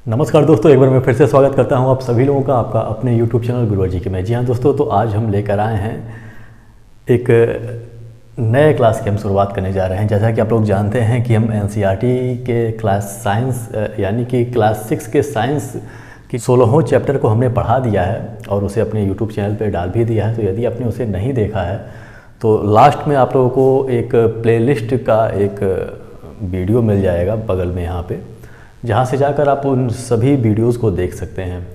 नमस्कार दोस्तों, एक बार मैं फिर से स्वागत करता हूं आप सभी लोगों का आपका अपने YouTube चैनल गुरुवर जी के में। जी हाँ दोस्तों, तो आज हम लेकर आए हैं एक नए क्लास की हम शुरुआत करने जा रहे हैं। जैसा कि आप लोग जानते हैं कि हम NCERT के क्लास साइंस यानी कि क्लास 6 के साइंस की 16वें चैप्टर को हमने पढ़ा दिया है और उसे अपने YouTube चैनल पर डाल भी दिया है। तो यदि आपने उसे नहीं देखा है तो लास्ट में आप लोगों को एक प्लेलिस्ट का एक वीडियो मिल जाएगा बगल में यहाँ पे, जहाँ से जाकर आप उन सभी वीडियोस को देख सकते हैं।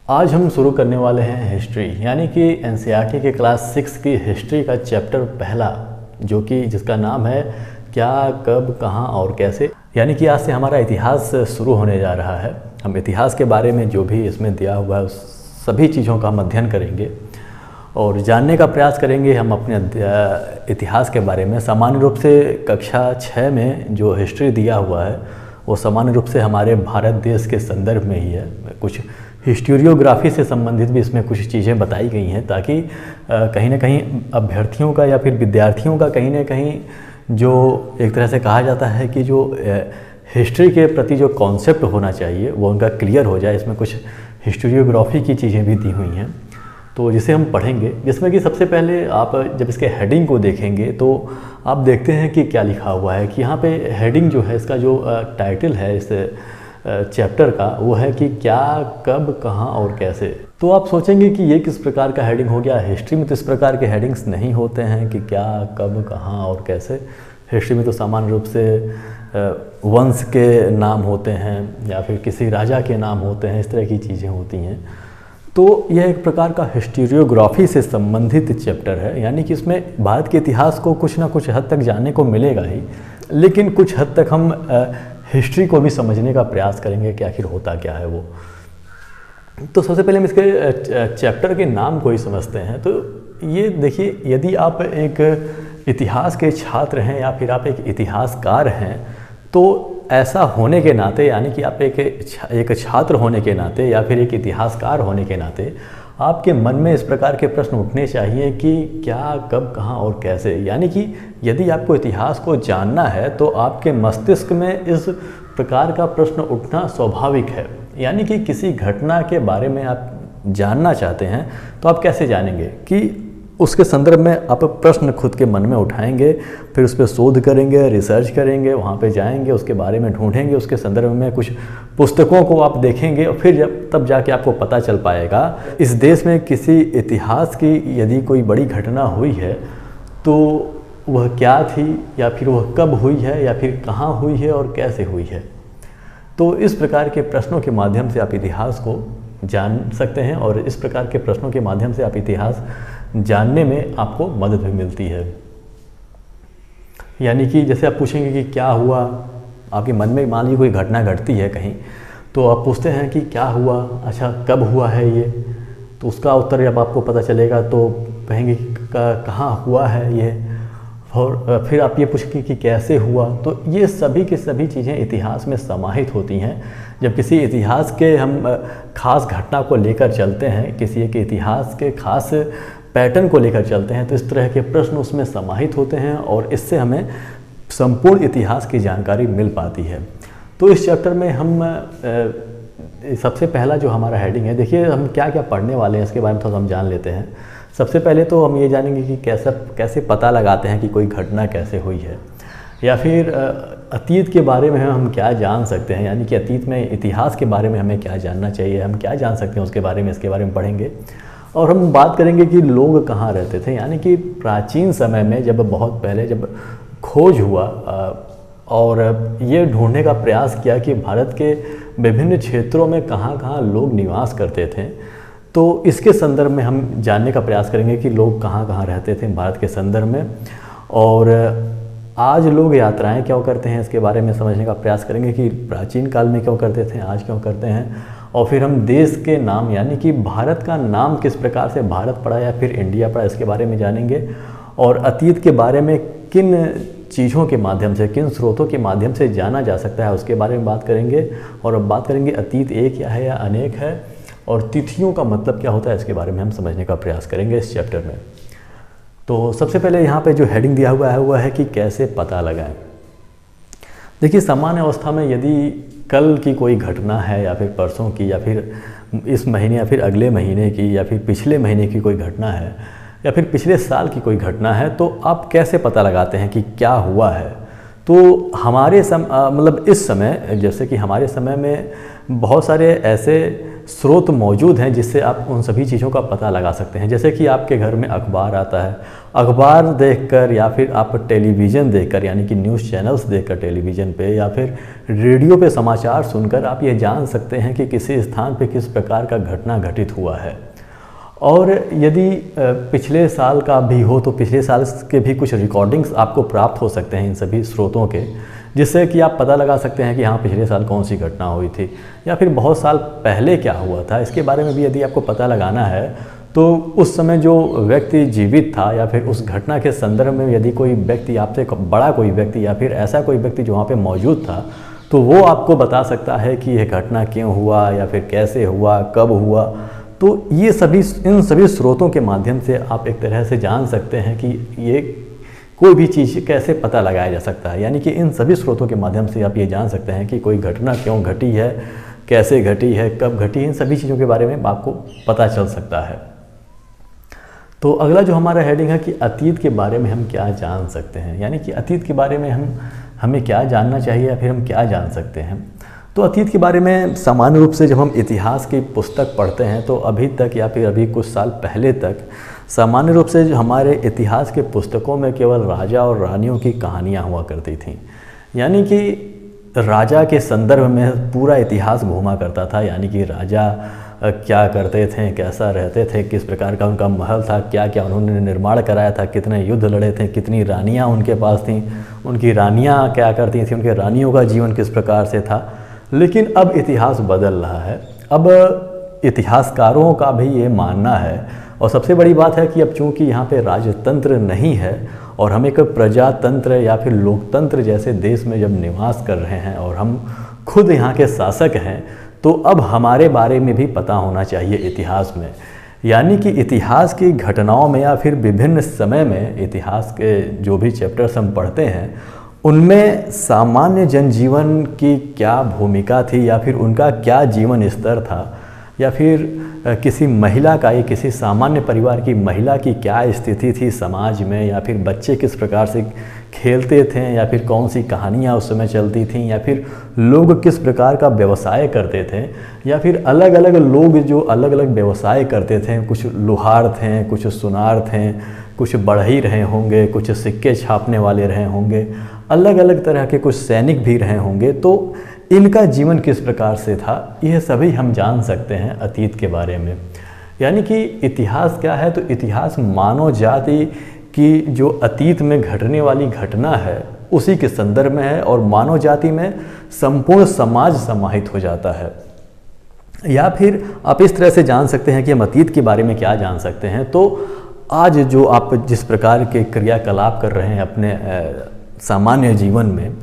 आज हम शुरू करने वाले हैं हिस्ट्री, यानी कि NCERT के क्लास 6 की हिस्ट्री का चैप्टर पहला, जो कि जिसका नाम है क्या, कब, कहाँ और कैसे। यानी कि आज से हमारा इतिहास शुरू होने जा रहा है। हम इतिहास के बारे में जो भी इसमें दिया हुआ है उस सभी चीज़ों का हम अध्ययन करेंगे और जानने का प्रयास करेंगे हम अपने इतिहास के बारे में। सामान्य रूप से कक्षा 6 में जो हिस्ट्री दिया हुआ है वो सामान्य रूप से हमारे भारत देश के संदर्भ में ही है। कुछ हिस्टोरियोग्राफी से संबंधित भी इसमें कुछ चीज़ें बताई गई हैं, ताकि कहीं ना कहीं अभ्यर्थियों का या फिर विद्यार्थियों का कहीं ना कहीं जो एक तरह से कहा जाता है कि जो हिस्ट्री के प्रति जो कॉन्सेप्ट होना चाहिए वो उनका क्लियर हो जाए। इसमें कुछ हिस्टोरियोग्राफी की चीज़ें भी दी हुई हैं तो जिसे हम पढ़ेंगे, जिसमें कि सबसे पहले आप जब इसके हेडिंग को देखेंगे तो आप देखते हैं कि क्या लिखा हुआ है कि यहाँ पे हेडिंग जो है, इसका जो टाइटल है इस चैप्टर का, वो है कि क्या, कब, कहाँ और कैसे। तो आप सोचेंगे कि ये किस प्रकार का हेडिंग हो गया। हिस्ट्री में तो इस प्रकार के हेडिंग्स नहीं होते हैं कि क्या, कब, कहाँ और कैसे। हिस्ट्री में तो सामान्य रूप से वंश के नाम होते हैं या फिर किसी राजा के नाम होते हैं, इस तरह की चीज़ें होती हैं। तो यह एक प्रकार का हिस्टोरियोग्राफी से संबंधित चैप्टर है, यानी कि इसमें भारत के इतिहास को कुछ ना कुछ हद तक जानने को मिलेगा ही, लेकिन कुछ हद तक हम हिस्ट्री को भी समझने का प्रयास करेंगे कि आखिर होता क्या है वो। तो सबसे पहले हम इसके चैप्टर के नाम को ही समझते हैं। तो ये देखिए, यदि आप एक इतिहास के छात्र हैं या फिर आप एक इतिहासकार हैं तो ऐसा होने के नाते, यानी कि आप एक छात्र होने के नाते या फिर एक इतिहासकार होने के नाते आपके मन में इस प्रकार के प्रश्न उठने चाहिए कि क्या, कब, कहाँ और कैसे। यानी कि यदि आपको इतिहास को जानना है तो आपके मस्तिष्क में इस प्रकार का प्रश्न उठना स्वाभाविक है। यानी कि किसी घटना के बारे में आप जानना चाहते हैं तो आप कैसे जानेंगे कि उसके संदर्भ में आप प्रश्न खुद के मन में उठाएंगे, फिर उस पर शोध करेंगे, रिसर्च करेंगे, वहाँ पे जाएंगे, उसके बारे में ढूंढेंगे, उसके संदर्भ में कुछ पुस्तकों को आप देखेंगे और फिर तब जाके आपको पता चल पाएगा इस देश में किसी इतिहास की यदि कोई बड़ी घटना हुई है तो वह क्या थी, या फिर वह कब हुई है, या फिर कहाँ हुई है और कैसे हुई है। तो इस प्रकार के प्रश्नों के माध्यम से आप इतिहास को जान सकते हैं और इस प्रकार के प्रश्नों के माध्यम से आप इतिहास जानने में आपको मदद भी मिलती है। यानी कि जैसे आप पूछेंगे कि क्या हुआ, आपके मन में मान लीजिए कोई घटना घटती है कहीं, तो आप पूछते हैं कि क्या हुआ, अच्छा कब हुआ है ये, तो उसका उत्तर जब आपको पता चलेगा तो कहेंगे कहाँ हुआ है ये, और फिर आप ये पूछेंगे कि कैसे हुआ। तो ये सभी की सभी चीज़ें इतिहास में समाहित होती हैं। जब किसी इतिहास के हम खास घटना को लेकर चलते हैं, किसी एक इतिहास के खास पैटर्न को लेकर चलते हैं, तो इस तरह के प्रश्न उसमें समाहित होते हैं और इससे हमें संपूर्ण इतिहास की जानकारी मिल पाती है। तो इस चैप्टर में हम सबसे पहला जो हमारा हेडिंग है, देखिए हम क्या क्या पढ़ने वाले हैं इसके बारे में थोड़ा हम जान लेते हैं। सबसे पहले तो हम ये जानेंगे कि कैसे पता लगाते हैं कि कोई घटना कैसे हुई है, या फिर अतीत के बारे में हम क्या जान सकते हैं, यानी कि अतीत में इतिहास के बारे में हमें क्या जानना चाहिए, हम क्या जान सकते हैं उसके बारे में, इसके बारे में पढ़ेंगे। और हम बात करेंगे कि लोग कहाँ रहते थे, यानी कि प्राचीन समय में जब बहुत पहले जब खोज हुआ और ये ढूंढने का प्रयास किया कि भारत के विभिन्न क्षेत्रों में कहाँ कहाँ लोग निवास करते थे, तो इसके संदर्भ में हम जानने का प्रयास करेंगे कि लोग कहाँ कहाँ रहते थे भारत के संदर्भ में। और आज लोग यात्राएं क्यों करते हैं इसके बारे में समझने का प्रयास करेंगे कि प्राचीन काल में क्यों करते थे, आज क्यों करते हैं। और फिर हम देश के नाम, यानी कि भारत का नाम किस प्रकार से भारत पड़ा या फिर इंडिया पड़ा, इसके बारे में जानेंगे। और अतीत के बारे में किन चीज़ों के माध्यम से, किन स्रोतों के माध्यम से जाना जा सकता है उसके बारे में बात करेंगे। और अब बात करेंगे अतीत एक क्या है या अनेक है, और तिथियों का मतलब क्या होता है इसके बारे में हम समझने का प्रयास करेंगे इस चैप्टर में। तो सबसे पहले यहाँ पे जो हेडिंग दिया हुआ है वह है कि कैसे पता लगाएं। देखिए, सामान्य अवस्था में यदि कल की कोई घटना है या फिर परसों की या फिर इस महीने या फिर अगले महीने की या फिर पिछले महीने की कोई घटना है या फिर पिछले साल की कोई घटना है, तो आप कैसे पता लगाते हैं कि क्या हुआ है? तो हमारे मतलब इस समय, जैसे कि हमारे समय में बहुत सारे ऐसे स्रोत मौजूद हैं जिससे आप उन सभी चीज़ों का पता लगा सकते हैं। जैसे कि आपके घर में अखबार आता है, अखबार देखकर या फिर आप टेलीविज़न देखकर, यानी कि न्यूज़ चैनल्स देखकर टेलीविज़न पे या फिर रेडियो पे समाचार सुनकर आप ये जान सकते हैं कि किसी स्थान पे किस प्रकार का घटना घटित हुआ है। और यदि पिछले साल का भी हो तो पिछले साल के भी कुछ रिकॉर्डिंग्स आपको प्राप्त हो सकते हैं इन सभी स्रोतों के, जिससे कि आप पता लगा सकते हैं कि हाँ, पिछले साल कौन सी घटना हुई थी या फिर बहुत साल पहले क्या हुआ था। इसके बारे में भी यदि आपको पता लगाना है तो उस समय जो व्यक्ति जीवित था या फिर उस घटना के संदर्भ में यदि कोई व्यक्ति, आपसे बड़ा कोई व्यक्ति या फिर ऐसा कोई व्यक्ति जो वहाँ पे मौजूद था, तो वो आपको बता सकता है कि यह घटना क्यों हुआ या फिर कैसे हुआ, कब हुआ। तो ये इन सभी स्रोतों के माध्यम से आप एक तरह से जान सकते हैं कि ये कोई भी चीज़ कैसे पता लगाया जा सकता है। यानी कि इन सभी स्रोतों के माध्यम से आप ये जान सकते हैं कि कोई घटना क्यों घटी है, कैसे घटी है, कब घटी है, इन सभी चीज़ों के बारे में आपको पता चल सकता है। तो अगला जो हमारा हेडिंग है कि अतीत के बारे में हम क्या जान सकते हैं, यानी कि अतीत के बारे में हमें क्या जानना चाहिए या फिर हम क्या जान सकते हैं। तो अतीत के बारे में सामान्य रूप से जब हम इतिहास की पुस्तक पढ़ते हैं तो अभी तक या फिर अभी कुछ साल पहले तक सामान्य रूप से हमारे इतिहास के पुस्तकों में केवल राजा और रानियों की कहानियाँ हुआ करती थीं। यानी कि राजा के संदर्भ में पूरा इतिहास घूमा करता था, यानी कि राजा क्या करते थे, कैसा रहते थे, किस प्रकार का उनका महल था, क्या क्या उन्होंने निर्माण कराया था, कितने युद्ध लड़े थे, कितनी रानियाँ उनके पास थीं, उनकी रानियाँ क्या करती थीं, उनके रानियों का जीवन किस प्रकार से था। लेकिन अब इतिहास बदल रहा है। अब इतिहासकारों का भी ये मानना है, और सबसे बड़ी बात है कि अब चूँकि यहाँ पे राजतंत्र नहीं है और हम एक प्रजातंत्र या फिर लोकतंत्र जैसे देश में जब निवास कर रहे हैं और हम खुद यहाँ के शासक हैं, तो अब हमारे बारे में भी पता होना चाहिए इतिहास में। यानी कि इतिहास की घटनाओं में या फिर विभिन्न समय में इतिहास के जो भी चैप्टर्स हम पढ़ते हैं उनमें सामान्य जनजीवन की क्या भूमिका थी या फिर उनका क्या जीवन स्तर था, या फिर किसी महिला का या किसी सामान्य परिवार की महिला की क्या स्थिति थी समाज में, या फिर बच्चे किस प्रकार से खेलते थे, या फिर कौन सी कहानियाँ उस समय चलती थीं, या फिर लोग किस प्रकार का व्यवसाय करते थे, या फिर अलग अलग लोग जो अलग अलग व्यवसाय करते थे, कुछ लोहार थे, कुछ सुनार थे, कुछ बढ़ई रहे होंगे, कुछ सिक्के छापने वाले रहे होंगे, अलग अलग तरह के कुछ सैनिक भी रहे होंगे, तो इनका जीवन किस प्रकार से था, यह सभी हम जान सकते हैं अतीत के बारे में। यानी कि इतिहास क्या है, तो इतिहास मानव जाति की जो अतीत में घटने वाली घटना है उसी के संदर्भ में है, और मानव जाति में संपूर्ण समाज समाहित हो जाता है। या फिर आप इस तरह से जान सकते हैं कि हम अतीत के बारे में क्या जान सकते हैं। तो आज जो आप जिस प्रकार के क्रियाकलाप कर रहे हैं अपने सामान्य जीवन में,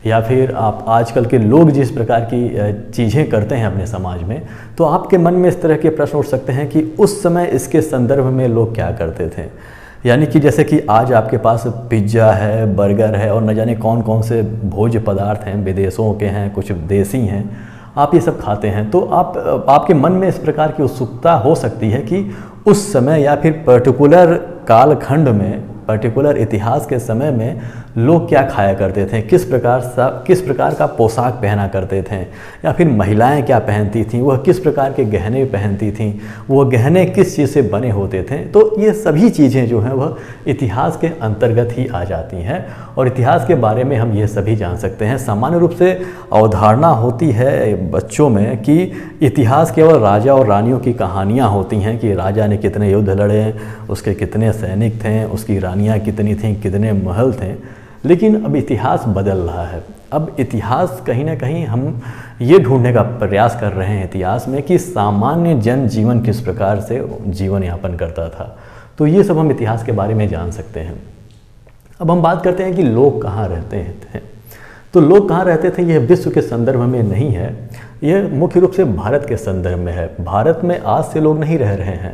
या फिर आप आजकल के लोग जिस प्रकार की चीज़ें करते हैं अपने समाज में, तो आपके मन में इस तरह के प्रश्न उठ सकते हैं कि उस समय इसके संदर्भ में लोग क्या करते थे। यानी कि जैसे कि आज आपके पास पिज्ज़ा है, बर्गर है और न जाने कौन कौन से भोज्य पदार्थ हैं, विदेशों के हैं, कुछ देसी हैं, आप ये सब खाते हैं, तो आपके मन में इस प्रकार की उत्सुकता हो सकती है कि उस समय या फिर पर्टिकुलर कालखंड में, पर्टिकुलर इतिहास के समय में लोग क्या खाया करते थे, किस प्रकार का पोशाक पहना करते थे, या फिर महिलाएं क्या पहनती थीं, वह किस प्रकार के गहने पहनती थीं, वह गहने किस चीज़ से बने होते थे। तो ये सभी चीज़ें जो हैं वह इतिहास के अंतर्गत ही आ जाती हैं, और इतिहास के बारे में हम ये सभी जान सकते हैं। सामान्य रूप से अवधारणा होती है बच्चों में कि इतिहास केवल राजा और रानियों की कहानियाँ होती हैं कि राजा ने कितने युद्ध लड़े, उसके कितने सैनिक थे, उसकी रानियाँ कितनी थीं, कितने महल थे। लेकिन अब इतिहास बदल रहा है। अब इतिहास कहीं ना कहीं हम ये ढूंढने का प्रयास कर रहे हैं इतिहास में कि सामान्य जन जीवन किस प्रकार से जीवन यापन करता था। तो ये सब हम इतिहास के बारे में जान सकते हैं। अब हम बात करते हैं कि लोग कहाँ रहते थे। तो लोग कहाँ रहते थे, यह विश्व के संदर्भ में नहीं है, यह मुख्य रूप से भारत के संदर्भ में है। भारत में आज से लोग नहीं रह रहे हैं,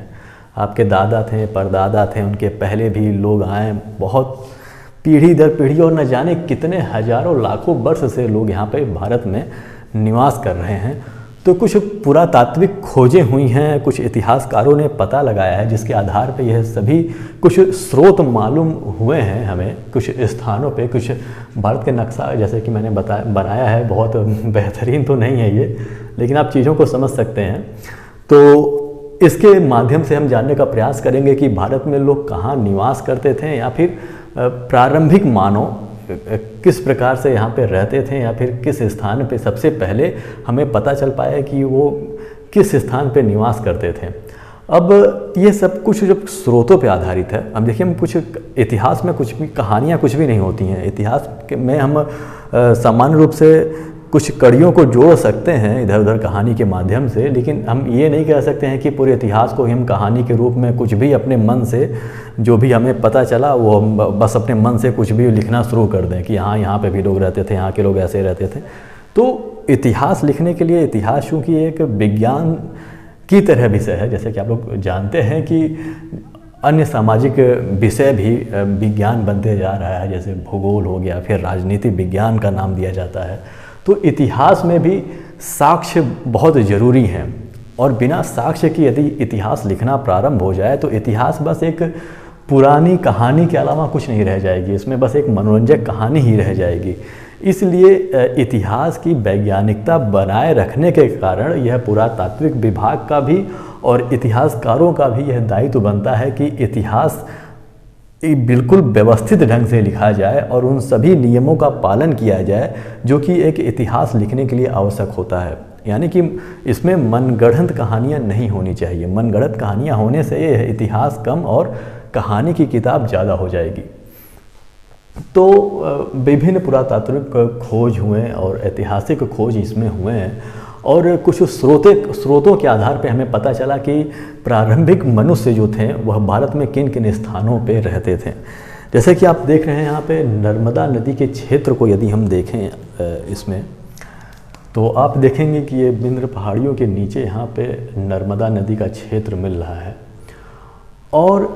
आपके दादा थे, परदादा थे, उनके पहले भी लोग आए, बहुत पीढ़ी दर पीढ़ी और न जाने कितने हजारों लाखों वर्ष से लोग यहाँ पे भारत में निवास कर रहे हैं। तो कुछ पुरातात्विक खोजें हुई हैं, कुछ इतिहासकारों ने पता लगाया है, जिसके आधार पर यह सभी कुछ स्रोत मालूम हुए हैं हमें। कुछ स्थानों पे कुछ भारत के नक्शा जैसे कि मैंने बनाया है, बहुत बेहतरीन तो नहीं है ये, लेकिन आप चीज़ों को समझ सकते हैं। तो इसके माध्यम से हम जानने का प्रयास करेंगे कि भारत में लोग कहाँ निवास करते थे, या फिर प्रारंभिक मानव किस प्रकार से यहाँ पे रहते थे, या फिर किस स्थान पे सबसे पहले हमें पता चल पाया कि वो किस स्थान पे निवास करते थे। अब ये सब कुछ जब स्रोतों पे आधारित है, अब देखिए हम कुछ इतिहास में कुछ भी कहानियाँ कुछ भी नहीं होती हैं। इतिहास में हम सामान्य रूप से कुछ कड़ियों को जोड़ सकते हैं इधर उधर कहानी के माध्यम से, लेकिन हम ये नहीं कह सकते हैं कि पूरे इतिहास को हम कहानी के रूप में कुछ भी अपने मन से जो भी हमें पता चला वो हम बस अपने मन से कुछ भी लिखना शुरू कर दें कि हाँ यहाँ पे भी लोग रहते थे, यहाँ के लोग ऐसे रहते थे। तो इतिहास लिखने के लिए इतिहास चूँकि एक विज्ञान की तरह विषय है, जैसे कि आप लोग जानते हैं कि अन्य सामाजिक विषय भी विज्ञान बनते जा रहा है, जैसे भूगोल हो गया, फिर राजनीति विज्ञान का नाम दिया जाता है। तो इतिहास में भी साक्ष्य बहुत ज़रूरी हैं, और बिना साक्ष्य की यदि इतिहास लिखना प्रारंभ हो जाए तो इतिहास बस एक पुरानी कहानी के अलावा कुछ नहीं रह जाएगी, इसमें बस एक मनोरंजक कहानी ही रह जाएगी। इसलिए इतिहास की वैज्ञानिकता बनाए रखने के कारण यह पुरातात्विक विभाग का भी और इतिहासकारों का भी यह दायित्व बनता है कि इतिहास बिल्कुल व्यवस्थित ढंग से लिखा जाए और उन सभी नियमों का पालन किया जाए जो कि एक इतिहास लिखने के लिए आवश्यक होता है। यानी कि इसमें मनगढ़ंत कहानियाँ नहीं होनी चाहिए। मनगढ़ंत कहानियाँ होने से यह इतिहास कम और कहानी की किताब ज़्यादा हो जाएगी। तो विभिन्न पुरातात्विक खोज हुए और ऐतिहासिक खोज इसमें हुए हैं, और कुछ स्रोतों के आधार पे हमें पता चला कि प्रारंभिक मनुष्य जो थे वह भारत में किन किन स्थानों पे रहते थे। जैसे कि आप देख रहे हैं यहाँ पे नर्मदा नदी के क्षेत्र को यदि हम देखें इसमें, तो आप देखेंगे कि ये विंध्य पहाड़ियों के नीचे यहाँ पे नर्मदा नदी का क्षेत्र मिल रहा है। और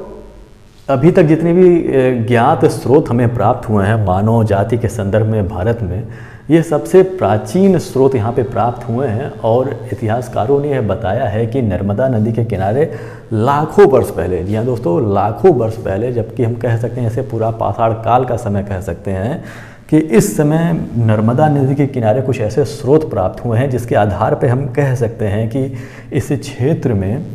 अभी तक जितने भी ज्ञात स्रोत हमें प्राप्त हुए हैं मानव जाति के संदर्भ में भारत में, ये सबसे प्राचीन स्रोत यहाँ पे प्राप्त हुए हैं। और इतिहासकारों ने यह बताया है कि नर्मदा नदी के किनारे लाखों वर्ष पहले, जी हाँ दोस्तों, लाखों वर्ष पहले, जबकि हम कह सकते हैं ऐसे पूरा पाषाण काल का समय कह सकते हैं, कि इस समय नर्मदा नदी के किनारे कुछ ऐसे स्रोत प्राप्त हुए हैं जिसके आधार पर हम कह सकते हैं कि इस क्षेत्र में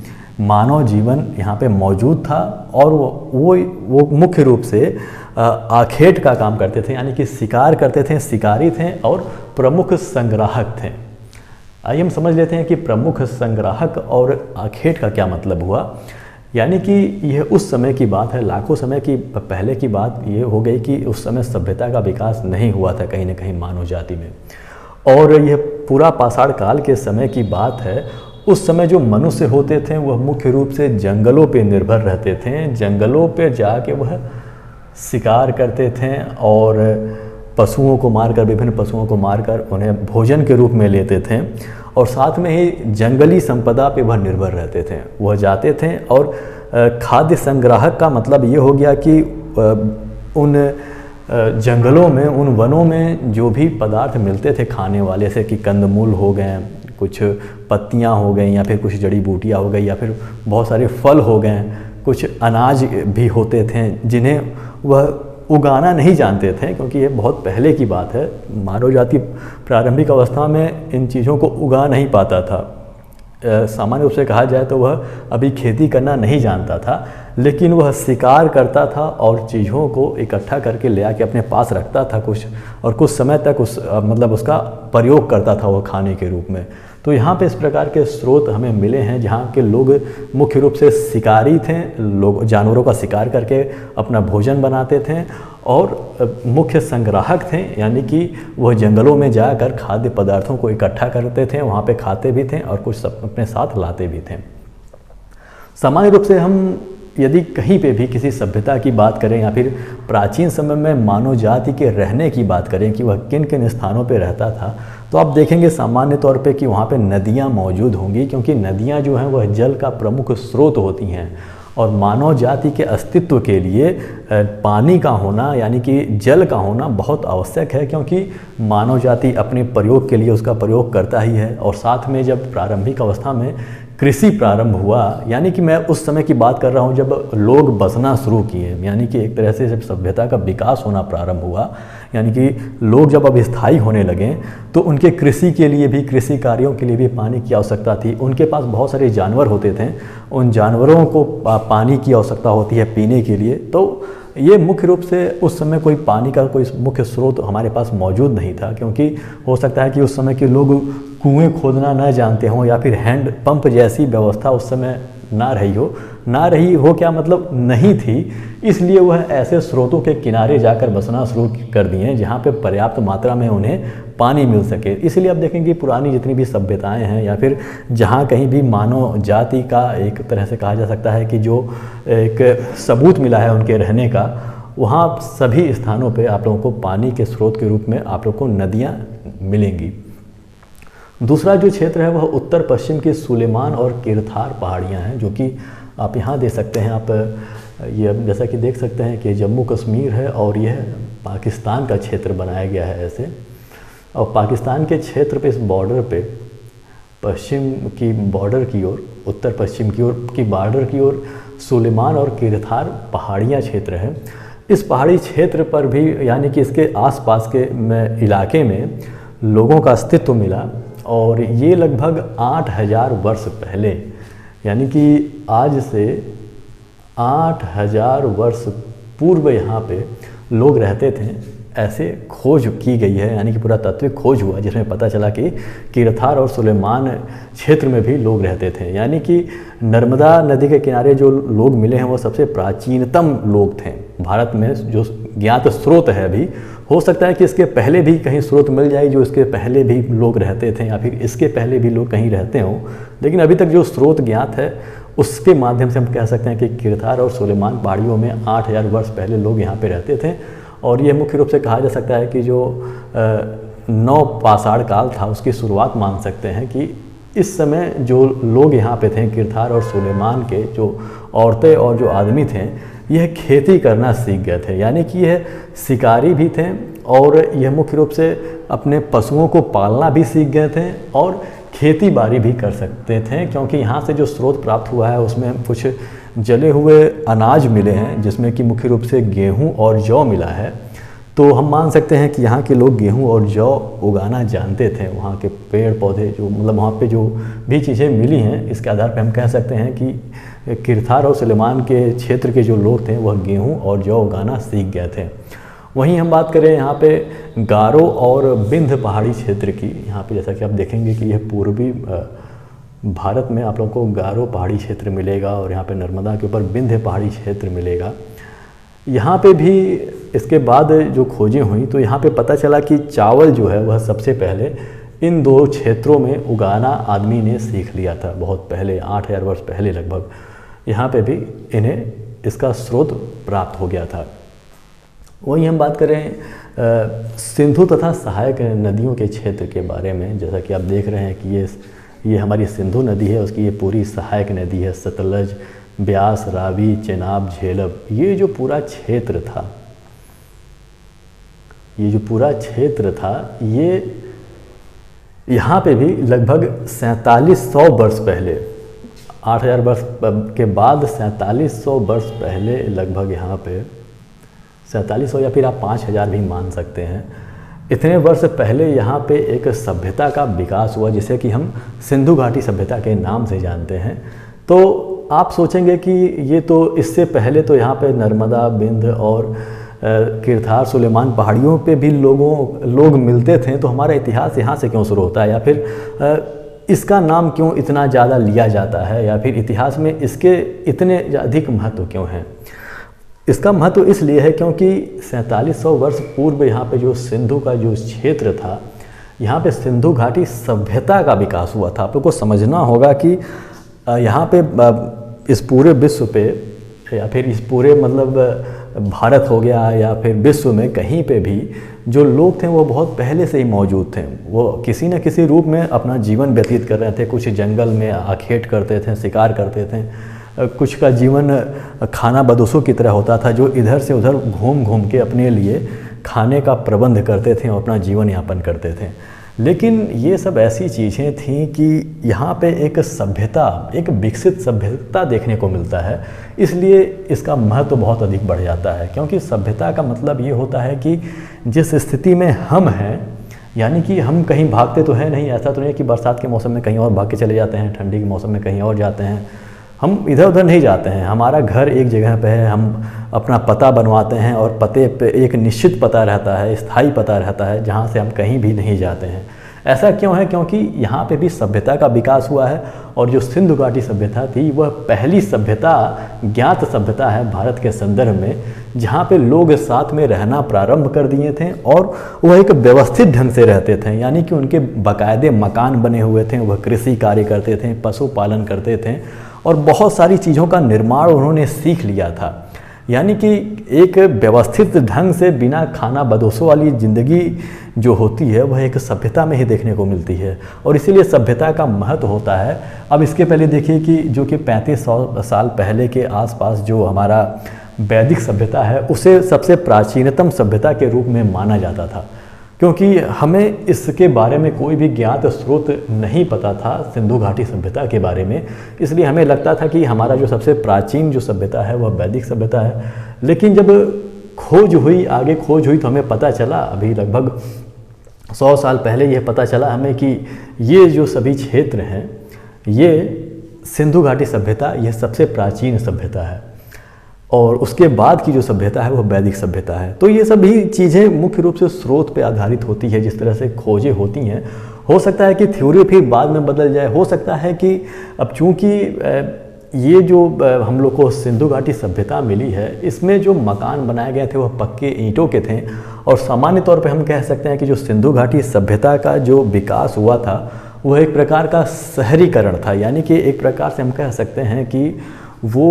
मानव जीवन यहाँ पे मौजूद था। और वो मुख्य रूप से आखेट का काम करते थे, यानी कि शिकार करते थे, शिकारी थे और प्रमुख संग्राहक थे। आइए हम समझ लेते हैं कि प्रमुख संग्राहक और आखेट का क्या मतलब हुआ। यानी कि यह उस समय की बात है, लाखों समय की पहले की बात ये हो गई कि उस समय सभ्यता का विकास नहीं हुआ था कहीं न कहीं मानव जाति में, और यह पूरा पाषाण काल के समय की बात है। उस समय जो मनुष्य होते थे वह मुख्य रूप से जंगलों पे निर्भर रहते थे। जंगलों पे जाके वह शिकार करते थे और पशुओं को मारकर, विभिन्न पशुओं को मारकर उन्हें भोजन के रूप में लेते थे, और साथ में ही जंगली संपदा पे वह निर्भर रहते थे। वह जाते थे और खाद्य संग्राहक का मतलब ये हो गया कि उन जंगलों में, उन वनों में जो भी पदार्थ मिलते थे खाने वाले, जैसे कि कंदमूल हो गए, कुछ पत्तियां हो गई, या फिर कुछ जड़ी बूटियां हो गई, या फिर बहुत सारे फल हो गए, कुछ अनाज भी होते थे जिन्हें वह उगाना नहीं जानते थे, क्योंकि ये बहुत पहले की बात है। मानव जाति प्रारंभिक अवस्था में इन चीज़ों को उगा नहीं पाता था। सामान्य रूप से कहा जाए तो वह अभी खेती करना नहीं जानता था, लेकिन वह शिकार करता था और चीज़ों को इकट्ठा करके ले आके अपने पास रखता था कुछ, और कुछ समय तक उसका प्रयोग करता था वो खाने के रूप में। तो यहाँ पे इस प्रकार के स्रोत हमें मिले हैं जहाँ के लोग मुख्य रूप से शिकारी थे, लोग जानवरों का शिकार करके अपना भोजन बनाते थे, और मुख्य संग्राहक थे, यानी कि वह जंगलों में जाकर खाद्य पदार्थों को इकट्ठा करते थे, वहाँ पे खाते भी थे और कुछ अपने साथ लाते भी थे। सामान्य रूप से हम यदि कहीं पे भी किसी सभ्यता की बात करें या फिर प्राचीन समय में मानव जाति के रहने की बात करें कि वह किन किन स्थानों पे रहता था, तो आप देखेंगे सामान्य तौर पे कि वहाँ पे नदियाँ मौजूद होंगी, क्योंकि नदियाँ जो हैं वह जल का प्रमुख स्रोत होती हैं। और मानव जाति के अस्तित्व के लिए पानी का होना यानी कि जल का होना बहुत आवश्यक है, क्योंकि मानव जाति अपने प्रयोग के लिए उसका प्रयोग करता ही है। और साथ में जब प्रारंभिक अवस्था में कृषि प्रारंभ हुआ, यानी कि मैं उस समय की बात कर रहा हूँ जब लोग बसना शुरू किए, यानी कि एक तरह से जब सभ्यता का विकास होना प्रारंभ हुआ, यानी कि लोग जब अब स्थायी होने लगे, तो उनके कृषि के लिए भी, कृषि कार्यों के लिए भी पानी की आवश्यकता थी। उनके पास बहुत सारे जानवर होते थे, उन जानवरों को पानी की आवश्यकता होती है पीने के लिए। तो ये मुख्य रूप से उस समय कोई पानी का कोई मुख्य स्रोत हमारे पास मौजूद नहीं था, क्योंकि हो सकता है कि उस समय के लोग कुएं खोदना न जानते हों, या फिर हैंड पंप जैसी व्यवस्था उस समय ना रही हो क्या मतलब नहीं थी, इसलिए वह ऐसे स्रोतों के किनारे जाकर बसना शुरू कर दिए जहाँ पे पर्याप्त मात्रा में उन्हें पानी मिल सके। इसलिए आप देखेंगे पुरानी जितनी भी सभ्यताएं हैं, या फिर जहाँ कहीं भी मानव जाति का एक तरह से कहा जा सकता है कि जो एक सबूत मिला है उनके रहने का, वहाँ सभी स्थानों पे आप लोगों को पानी के स्रोत के रूप में आप लोगों को नदियाँ मिलेंगी। दूसरा जो क्षेत्र है वह उत्तर पश्चिम की सुलेमान और किरथार पहाड़ियाँ हैं, जो कि आप यहाँ देख सकते हैं। आप ये जैसा कि देख सकते हैं कि जम्मू कश्मीर है और यह पाकिस्तान का क्षेत्र बनाया गया है ऐसे, और पाकिस्तान के क्षेत्र पे, इस बॉर्डर पे, पश्चिम की बॉर्डर की ओर, उत्तर पश्चिम की ओर की बॉर्डर की ओर सुलेमान और किरथार पहाड़ियाँ क्षेत्र है। इस पहाड़ी क्षेत्र पर भी यानी कि इसके आसपास के इलाके में लोगों का अस्तित्व मिला, और ये लगभग 8000 वर्ष पहले, यानी कि आज से 8000 वर्ष पूर्व यहाँ पे लोग रहते थे, ऐसे खोज की गई है। यानी कि पूरा तात्विक खोज हुआ जिसमें पता चला कि किरथार और सुलेमान क्षेत्र में भी लोग रहते थे। यानी कि नर्मदा नदी के किनारे जो लोग मिले हैं वो सबसे प्राचीनतम लोग थे भारत में। जो ज्ञात स्रोत है अभी, हो सकता है कि इसके पहले भी कहीं स्रोत मिल जाए जो इसके पहले भी लोग रहते थे, या फिर इसके पहले भी लोग कहीं रहते हों, लेकिन अभी तक जो स्रोत ज्ञात है उसके माध्यम से हम कह सकते हैं कि किरथार और सुलेमान पहाड़ियों में 8000 वर्ष पहले लोग यहाँ पे रहते थे। और ये मुख्य रूप से कहा जा सकता है कि जो नवपाषाण काल था उसकी शुरुआत मान सकते हैं कि इस समय जो लोग यहाँ पे थे, किरथार और सुलेमान के जो औरतें और जो आदमी थे, यह खेती करना सीख गए थे। यानी कि यह शिकारी भी थे, और यह मुख्य रूप से अपने पशुओं को पालना भी सीख गए थे, और खेती बाड़ी भी कर सकते थे, क्योंकि यहाँ से जो स्रोत प्राप्त हुआ है उसमें कुछ जले हुए अनाज मिले हैं, जिसमें कि मुख्य रूप से गेहूं और जौ मिला है। तो हम मान सकते हैं कि यहाँ के लोग गेहूं और जौ उगाना जानते थे। वहाँ के पेड़ पौधे जो मतलब वहाँ पे जो भी चीज़ें मिली हैं, इसके आधार पर हम कह सकते हैं कि किरथार और सुलेमान के क्षेत्र के जो लोग थे वह गेहूं और जौ उगाना सीख गए थे। वहीं हम बात करें यहाँ पे गारो और विंध्य पहाड़ी क्षेत्र की, यहाँ पे जैसा कि आप देखेंगे कि यह पूर्वी भारत में आप लोगों को गारो पहाड़ी क्षेत्र मिलेगा, और यहाँ पे नर्मदा के ऊपर विंध्य पहाड़ी क्षेत्र मिलेगा। यहाँ पे भी इसके बाद जो खोजें हुई तो यहाँ पे पता चला कि चावल जो है वह सबसे पहले इन दो क्षेत्रों में उगाना आदमी ने सीख लिया था, बहुत पहले 8000 वर्ष पहले लगभग। यहाँ पे भी इन्हें इसका स्रोत प्राप्त हो गया था। वहीं हम बात करें सिंधु तथा सहायक नदियों के क्षेत्र के बारे में, जैसा कि आप देख रहे हैं कि ये हमारी सिंधु नदी है, उसकी ये पूरी सहायक नदी है, सतलज, ब्यास, रावी, चेनाब, झेलम। ये जो पूरा क्षेत्र था, ये यहाँ पे भी लगभग 4700 वर्ष पहले, 8000 वर्ष के बाद 4700 वर्ष पहले लगभग यहाँ पे 4700 या फिर आप 5000 भी मान सकते हैं, इतने वर्ष पहले यहाँ पे एक सभ्यता का विकास हुआ जिसे कि हम सिंधु घाटी सभ्यता के नाम से जानते हैं। तो आप सोचेंगे कि ये तो इससे पहले तो यहाँ पे नर्मदा, विंध्य और किरथार, सुलेमान पहाड़ियों पे भी लोग मिलते थे, तो हमारा इतिहास यहाँ से क्यों शुरू होता है, या फिर इसका नाम क्यों इतना ज़्यादा लिया जाता है, या फिर इतिहास में इसके इतने अधिक महत्व क्यों हैं। इसका महत्व इसलिए है क्योंकि 4700 वर्ष पूर्व यहाँ पे जो सिंधु का जो क्षेत्र था, यहाँ पे सिंधु घाटी सभ्यता का विकास हुआ था। आप लोग को समझना होगा कि यहाँ पे इस पूरे विश्व पे, या फिर इस पूरे मतलब भारत हो गया या फिर विश्व में कहीं पे भी जो लोग थे वो बहुत पहले से ही मौजूद थे। वो किसी न किसी रूप में अपना जीवन व्यतीत कर रहे थे। कुछ जंगल में आखेट करते थे, शिकार करते थे, कुछ का जीवन खाना बदोशों की तरह होता था, जो इधर से उधर घूम घूम के अपने लिए खाने का प्रबंध करते थे और अपना जीवन यापन करते थे। लेकिन ये सब ऐसी चीज़ें थीं कि यहाँ पे एक सभ्यता, एक विकसित सभ्यता देखने को मिलता है, इसलिए इसका महत्व बहुत अधिक बढ़ जाता है। क्योंकि सभ्यता का मतलब ये होता है कि जिस स्थिति में हम हैं, यानी कि हम कहीं भागते तो हैं नहीं, ऐसा तो नहीं कि बरसात के मौसम में कहीं और भाग के चले जाते हैं, ठंडी के मौसम में कहीं और जाते हैं, हम इधर उधर नहीं जाते हैं। हमारा घर एक जगह पे है, हम अपना पता बनवाते हैं और पते पे एक निश्चित पता रहता है, स्थायी पता रहता है, जहाँ से हम कहीं भी नहीं जाते हैं। ऐसा क्यों है? क्योंकि यहाँ पे भी सभ्यता का विकास हुआ है और जो सिंधु घाटी सभ्यता थी वह पहली सभ्यता, ज्ञात सभ्यता है भारत के संदर्भ में, जहाँ पे लोग साथ में रहना प्रारंभ कर दिए थे और वह एक व्यवस्थित ढंग से रहते थे। यानी कि उनके बाकायदे मकान बने हुए थे, वह कृषि कार्य करते थे, पशुपालन करते थे और बहुत सारी चीज़ों का निर्माण उन्होंने सीख लिया था। यानी कि एक व्यवस्थित ढंग से बिना खाना बदोशों वाली ज़िंदगी जो होती है वह एक सभ्यता में ही देखने को मिलती है और इसीलिए सभ्यता का महत्व होता है। अब इसके पहले देखिए कि जो कि 3500 साल पहले के आसपास जो हमारा वैदिक सभ्यता है उसे सबसे प्राचीनतम सभ्यता के रूप में माना जाता था, क्योंकि हमें इसके बारे में कोई भी ज्ञात स्रोत नहीं पता था सिंधु घाटी सभ्यता के बारे में। इसलिए हमें लगता था कि हमारा जो सबसे प्राचीन जो सभ्यता है वह वैदिक सभ्यता है। लेकिन जब खोज हुई, आगे खोज हुई, तो हमें पता चला, अभी लगभग 100 साल पहले यह पता चला हमें कि ये जो सभी क्षेत्र हैं, ये सिंधु घाटी सभ्यता यह सबसे प्राचीन सभ्यता है और उसके बाद की जो सभ्यता है वह वैदिक सभ्यता है। तो ये सभी चीज़ें मुख्य रूप से स्रोत पे आधारित होती है, जिस तरह से खोजें होती हैं। हो सकता है कि थ्योरी फिर बाद में बदल जाए, हो सकता है कि अब चूँकि ये जो हम लोग को सिंधु घाटी सभ्यता मिली है, इसमें जो मकान बनाए गए थे वह पक्के ईंटों के थे और सामान्य तौर पे हम कह सकते हैं कि जो सिंधु घाटी सभ्यता का जो विकास हुआ था वह एक प्रकार का शहरीकरण था। यानी कि एक प्रकार से हम कह सकते हैं कि वो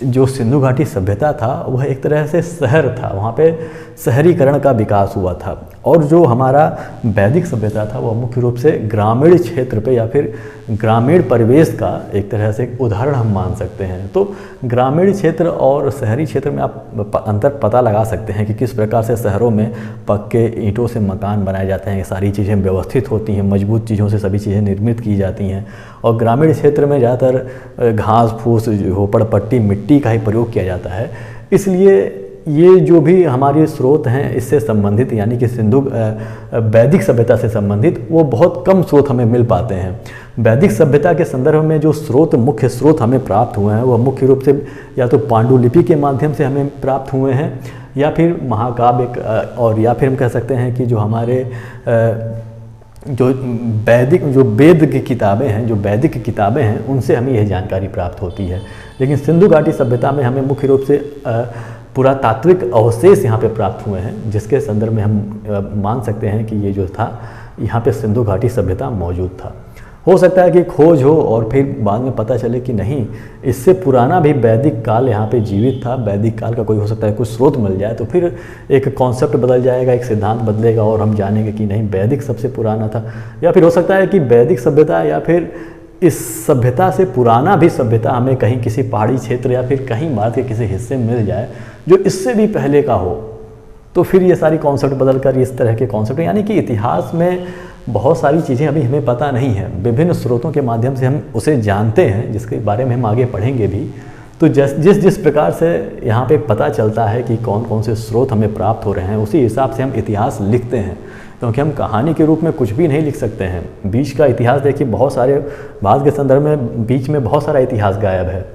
जो सिंधु घाटी सभ्यता था वह एक तरह से शहर था, वहाँ पे शहरीकरण का विकास हुआ था। और जो हमारा वैदिक सभ्यता था वह मुख्य रूप से ग्रामीण क्षेत्र पे या फिर ग्रामीण परिवेश का एक तरह से उदाहरण हम मान सकते हैं। तो ग्रामीण क्षेत्र और शहरी क्षेत्र में आप अंतर पता लगा सकते हैं कि किस प्रकार से शहरों में पक्के ईंटों से मकान बनाए जाते हैं, ये सारी चीज़ें व्यवस्थित होती हैं, मजबूत चीज़ों से सभी चीज़ें निर्मित की जाती हैं। और ग्रामीण क्षेत्र में ज़्यादातर घास फूस, झोपड़ पट्टी, मिट्टी का ही प्रयोग किया जाता है। इसलिए ये जो भी हमारे स्रोत हैं इससे संबंधित, यानी कि सिंधु वैदिक सभ्यता से संबंधित, वो बहुत कम स्रोत हमें मिल पाते हैं। वैदिक सभ्यता के संदर्भ में जो स्रोत, मुख्य स्रोत हमें प्राप्त हुए हैं वह मुख्य रूप से या तो पांडुलिपि के माध्यम से हमें प्राप्त हुए हैं या फिर महाकाव्य, और या फिर हम कह सकते हैं कि जो हमारे जो वैदिक, जो वेद की किताबें हैं, जो वैदिक किताबें हैं, उनसे हमें यह जानकारी प्राप्त होती है। लेकिन सिंधु घाटी सभ्यता में हमें मुख्य रूप से पुरातात्विक अवशेष यहाँ पे प्राप्त हुए हैं, जिसके संदर्भ में हम मान सकते हैं कि ये जो था यहाँ पे सिंधु घाटी सभ्यता मौजूद था। हो सकता है कि खोज हो और फिर बाद में पता चले कि नहीं, इससे पुराना भी वैदिक काल यहाँ पे जीवित था, वैदिक काल का कोई हो सकता है कुछ स्रोत मिल जाए, तो फिर एक कॉन्सेप्ट बदल जाएगा, एक सिद्धांत बदलेगा और हम जानेंगे कि नहीं, वैदिक सबसे पुराना था। या फिर हो सकता है कि वैदिक सभ्यता या फिर इस सभ्यता से पुराना भी सभ्यता हमें कहीं किसी पहाड़ी क्षेत्र या फिर कहीं भारत के किसी हिस्से में मिल जाए जो इससे भी पहले का हो, तो फिर ये सारी कॉन्सेप्ट बदल कर इस तरह के कॉन्सेप्ट, यानी कि इतिहास में बहुत सारी चीज़ें अभी हमें पता नहीं है, विभिन्न स्रोतों के माध्यम से हम उसे जानते हैं, जिसके बारे में हम आगे पढ़ेंगे भी। तो जिस प्रकार से यहाँ पे पता चलता है कि कौन कौन से स्रोत हमें प्राप्त हो रहे हैं, उसी हिसाब से हम इतिहास लिखते हैं, क्योंकि हम कहानी के रूप में कुछ भी नहीं लिख सकते हैं। बीच का इतिहास देखिए, बहुत सारे बाद के संदर्भ में बीच में बहुत सारा इतिहास गायब है।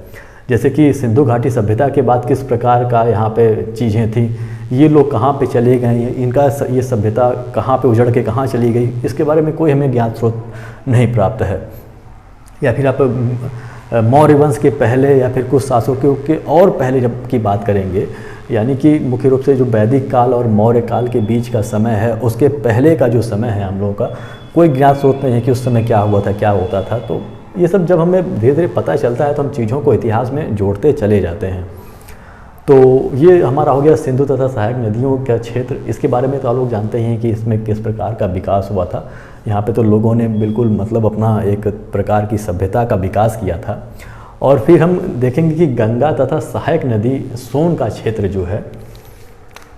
जैसे कि सिंधु घाटी सभ्यता के बाद किस प्रकार का यहाँ पे चीज़ें थी, ये लोग कहाँ पे चले गए, इनका ये सभ्यता कहाँ पे उजड़ के कहाँ चली गई, इसके बारे में कोई हमें ज्ञात स्रोत नहीं प्राप्त है। या फिर आप मौर्य वंश के पहले या फिर कुछ शासकों के और पहले जब की बात करेंगे, यानी कि मुख्य रूप से जो वैदिक काल और मौर्य काल के बीच का समय है, उसके पहले का जो समय है हम लोगों का कोई ज्ञात स्रोत नहीं है कि उस समय क्या हुआ था, क्या होता था। तो ये सब जब हमें धीरे धीरे पता चलता है तो हम चीज़ों को इतिहास में जोड़ते चले जाते हैं। तो ये हमारा हो गया सिंधु तथा सहायक नदियों का क्षेत्र। इसके बारे में तो आप लोग जानते ही हैं कि इसमें किस प्रकार का विकास हुआ था। यहाँ पे तो लोगों ने बिल्कुल मतलब अपना एक प्रकार की सभ्यता का विकास किया था। और फिर हम देखेंगे कि गंगा तथा सहायक नदी सोन का क्षेत्र जो है,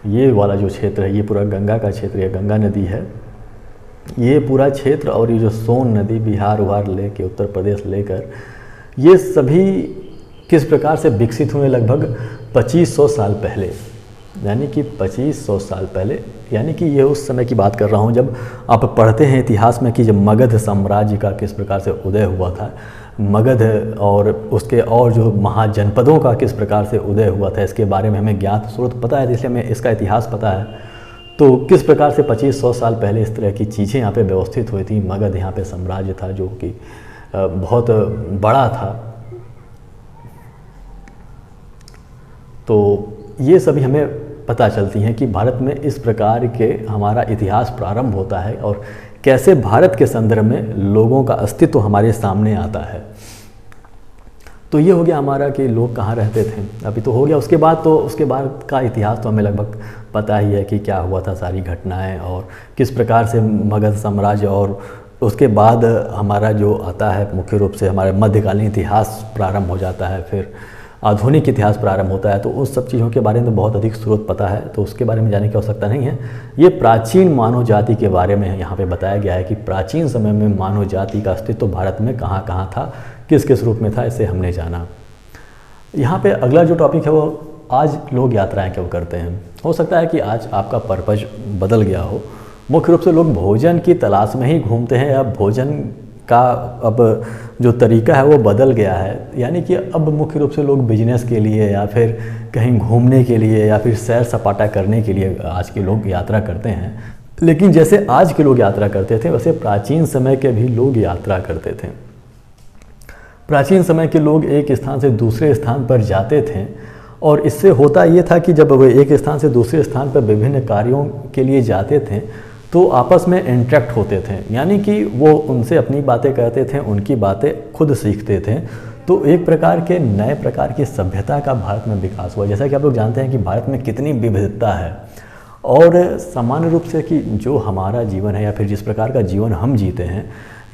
ये वाला जो क्षेत्र है, ये पूरा गंगा का क्षेत्र है, गंगा नदी है ये पूरा क्षेत्र, और ये जो सोन नदी बिहार उहार लेके उत्तर प्रदेश लेकर, ये सभी किस प्रकार से विकसित हुए लगभग 2500 साल पहले, यानी कि 2500 साल पहले, यानी कि ये उस समय की बात कर रहा हूँ जब आप पढ़ते हैं इतिहास में कि जब मगध साम्राज्य का किस प्रकार से उदय हुआ था, मगध और उसके और जो महाजनपदों का किस प्रकार से उदय हुआ था, इसके बारे में हमें ज्ञात स्रोत पता है, इसलिए हमें इसका इतिहास पता है। तो किस प्रकार से 2500 साल पहले इस तरह की चीज़ें यहाँ पे व्यवस्थित हुई थी। मगध यहाँ पे साम्राज्य था जो कि बहुत बड़ा था। तो ये सभी हमें पता चलती हैं कि भारत में इस प्रकार के हमारा इतिहास प्रारंभ होता है और कैसे भारत के संदर्भ में लोगों का अस्तित्व हमारे सामने आता है। तो ये हो गया हमारा कि लोग कहाँ रहते थे, अभी तो हो गया। उसके बाद का इतिहास तो हमें लगभग पता ही है कि क्या हुआ था, सारी घटनाएं और किस प्रकार से मगध साम्राज्य, और उसके बाद हमारा जो आता है मुख्य रूप से हमारे मध्यकालीन इतिहास प्रारंभ हो जाता है, फिर आधुनिक इतिहास प्रारंभ होता है। तो उस सब चीज़ों के बारे में तो बहुत अधिक स्रोत पता है, तो उसके बारे में जानने की आवश्यकता नहीं है। ये प्राचीन मानव जाति के बारे में यहाँ पे बताया गया है कि प्राचीन समय में मानव जाति का अस्तित्व भारत में कहाँ कहाँ था, किस किस रूप में था, इसे हमने जाना। यहाँ पे अगला जो टॉपिक है वो आज लोग यात्राएं क्यों करते हैं। हो सकता है कि आज आपका पर्पज बदल गया हो, मुख्य रूप से लोग भोजन की तलाश में ही घूमते हैं, या भोजन का अब जो तरीका है वो बदल गया है, यानी कि अब मुख्य रूप से लोग बिजनेस के लिए या फिर कहीं घूमने के लिए या फिर सैर सपाटा करने के लिए आज के लोग यात्रा करते हैं। लेकिन जैसे आज के लोग यात्रा करते थे वैसे प्राचीन समय के भी लोग यात्रा करते थे। प्राचीन समय के लोग एक स्थान से दूसरे स्थान पर जाते थे, और इससे होता ये था कि जब वे एक स्थान से दूसरे स्थान पर विभिन्न कार्यों के लिए जाते थे तो आपस में इंटरेक्ट होते थे, यानी कि वो उनसे अपनी बातें कहते थे, उनकी बातें खुद सीखते थे। तो एक प्रकार के नए प्रकार की सभ्यता का भारत में विकास हुआ। जैसा कि आप लोग जानते हैं कि भारत में कितनी विविधता है, और सामान्य रूप से कि जो हमारा जीवन है या फिर जिस प्रकार का जीवन हम जीते हैं,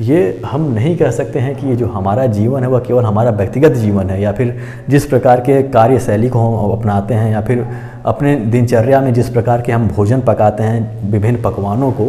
ये हम नहीं कह सकते हैं कि ये जो हमारा जीवन है वह केवल हमारा व्यक्तिगत जीवन है, या फिर जिस प्रकार के कार्यशैली को हम अपनाते हैं या फिर अपने दिनचर्या में जिस प्रकार के हम भोजन पकाते हैं विभिन्न पकवानों को,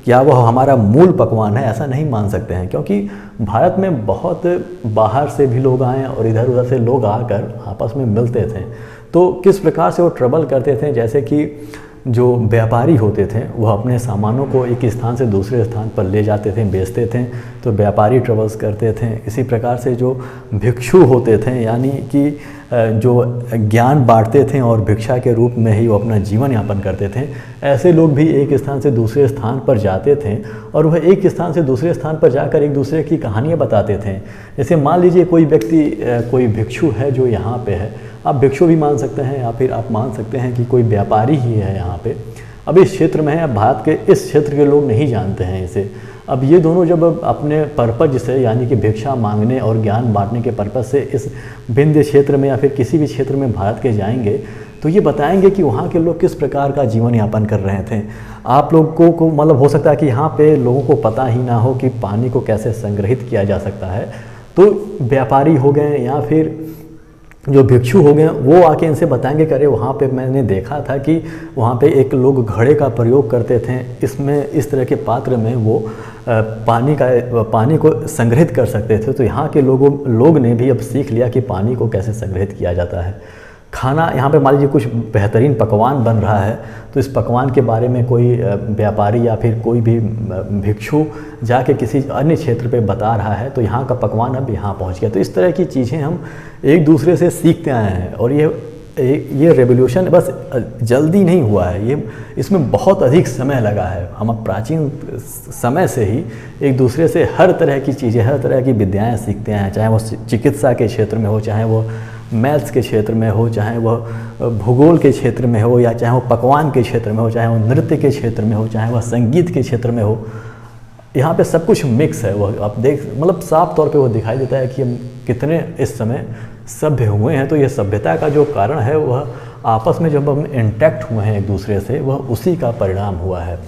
क्या वह हमारा मूल पकवान है, ऐसा नहीं मान सकते हैं। क्योंकि भारत में बहुत बाहर से भी लोग आए और इधर उधर से लोग आकर आपस में मिलते थे। तो किस प्रकार से वो ट्रैवल करते थे, जैसे कि जो व्यापारी होते थे वह अपने सामानों को एक स्थान से दूसरे स्थान पर ले जाते थे, बेचते थे, तो व्यापारी ट्रेवल्स करते थे। इसी प्रकार से जो भिक्षु होते थे, यानी कि जो ज्ञान बांटते थे और भिक्षा के रूप में ही वो अपना जीवन यापन करते थे, ऐसे लोग भी एक स्थान से दूसरे स्थान पर जाते थे और वह एक स्थान से दूसरे स्थान पर जाकर एक दूसरे की कहानियाँ बताते थे। जैसे मान लीजिए कोई व्यक्ति, कोई भिक्षु है जो यहाँ पे है, आप भिक्षु भी मान सकते हैं या फिर आप मान सकते हैं कि कोई व्यापारी ही है यहाँ पे, अब इस क्षेत्र में है, भारत के इस क्षेत्र के लोग नहीं जानते हैं इसे। अब ये दोनों जब अपने पर्पज से, यानी कि भिक्षा मांगने और ज्ञान बांटने के पर्पज से इस विंध्य क्षेत्र में या फिर किसी भी क्षेत्र में भारत के जाएंगे, तो ये बताएंगे कि वहाँ के लोग किस प्रकार का जीवन यापन कर रहे थे। आप लोगों को मतलब हो सकता है कि यहाँ पे लोगों को पता ही ना हो कि पानी को कैसे संग्रहित किया जा सकता है, तो व्यापारी हो गए या फिर जो भिक्षु हो गए वो आके इनसे बताएंगे कि अरे वहाँ पे मैंने देखा था कि वहाँ पे एक लोग घड़े का प्रयोग करते थे, इसमें इस तरह के पात्र में वो पानी को संग्रहित कर सकते थे। तो यहाँ के लोग ने भी अब सीख लिया कि पानी को कैसे संग्रहित किया जाता है। खाना यहाँ पे मान लीजिए कुछ बेहतरीन पकवान बन रहा है, तो इस पकवान के बारे में कोई व्यापारी या फिर कोई भी भिक्षु जाके किसी अन्य क्षेत्र पे बता रहा है, तो यहाँ का पकवान अब यहाँ पहुँच गया। तो इस तरह की चीज़ें हम एक दूसरे से सीखते आए हैं, और ये रेवोल्यूशन बस जल्दी नहीं हुआ है, इसमें बहुत अधिक समय लगा है। हम अब प्राचीन समय से ही एक दूसरे से हर तरह की चीज़ें, हर तरह की विद्याएँ सीखते हैं, चाहे वो चिकित्सा के क्षेत्र में हो, चाहे वो मैथ्स के क्षेत्र में हो, चाहे वह भूगोल के क्षेत्र में हो, या चाहे वो पकवान के क्षेत्र में हो, चाहे वो नृत्य के क्षेत्र में हो, चाहे वह संगीत के क्षेत्र में हो। यहाँ पे सब कुछ मिक्स है। वह आप मतलब साफ तौर पे वो दिखाई देता है कि हम कितने इस समय सभ्य हुए हैं। तो ये सभ्यता का जो कारण है वह आपस में जब हम इंटैक्ट हुए हैं एक दूसरे से, वह उसी का परिणाम हुआ है।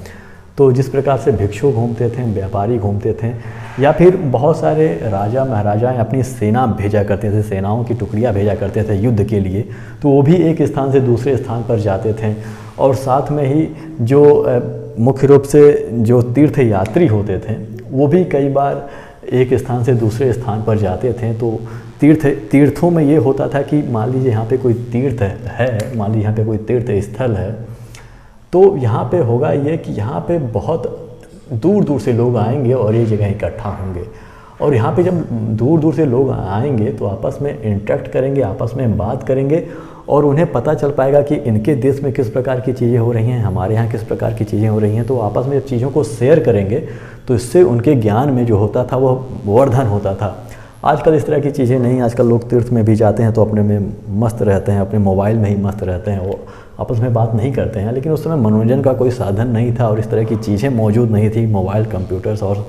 तो जिस प्रकार से भिक्षु घूमते थे, व्यापारी घूमते थे, या फिर बहुत सारे राजा महाराजाएं अपनी सेना भेजा करते थे, सेनाओं की टुकड़ियां भेजा करते थे युद्ध के लिए, तो वो भी एक स्थान से दूसरे स्थान पर जाते थे। और साथ में ही जो मुख्य रूप से जो तीर्थ यात्री होते थे वो भी कई बार एक स्थान से दूसरे स्थान पर जाते थे। तो तीर्थों में ये होता था कि मान लीजिए यहाँ पे कोई तीर्थ है, मान लीजिए यहाँ पे कोई तीर्थ स्थल है, तो यहाँ पे होगा ये कि यहाँ पे बहुत दूर दूर से लोग आएंगे और ये जगह इकट्ठा होंगे। और यहाँ पे जब दूर दूर से लोग आएंगे तो आपस में इंटरेक्ट करेंगे, आपस में बात करेंगे, और उन्हें पता चल पाएगा कि इनके देश में किस प्रकार की चीज़ें हो रही हैं, हमारे यहाँ किस प्रकार की चीज़ें हो रही हैं। तो आपस में जब चीज़ों को शेयर करेंगे तो इससे उनके ज्ञान में जो होता था वो वर्धन होता था। आजकल इस तरह की चीज़ें नहीं, आजकल लोग तीर्थ में भी जाते हैं तो अपने में मस्त रहते हैं, अपने मोबाइल में ही मस्त रहते हैं, वो आपस में बात नहीं करते हैं। लेकिन उस समय मनोरंजन का कोई साधन नहीं था और इस तरह की चीज़ें मौजूद नहीं थी, मोबाइल, कंप्यूटर्स और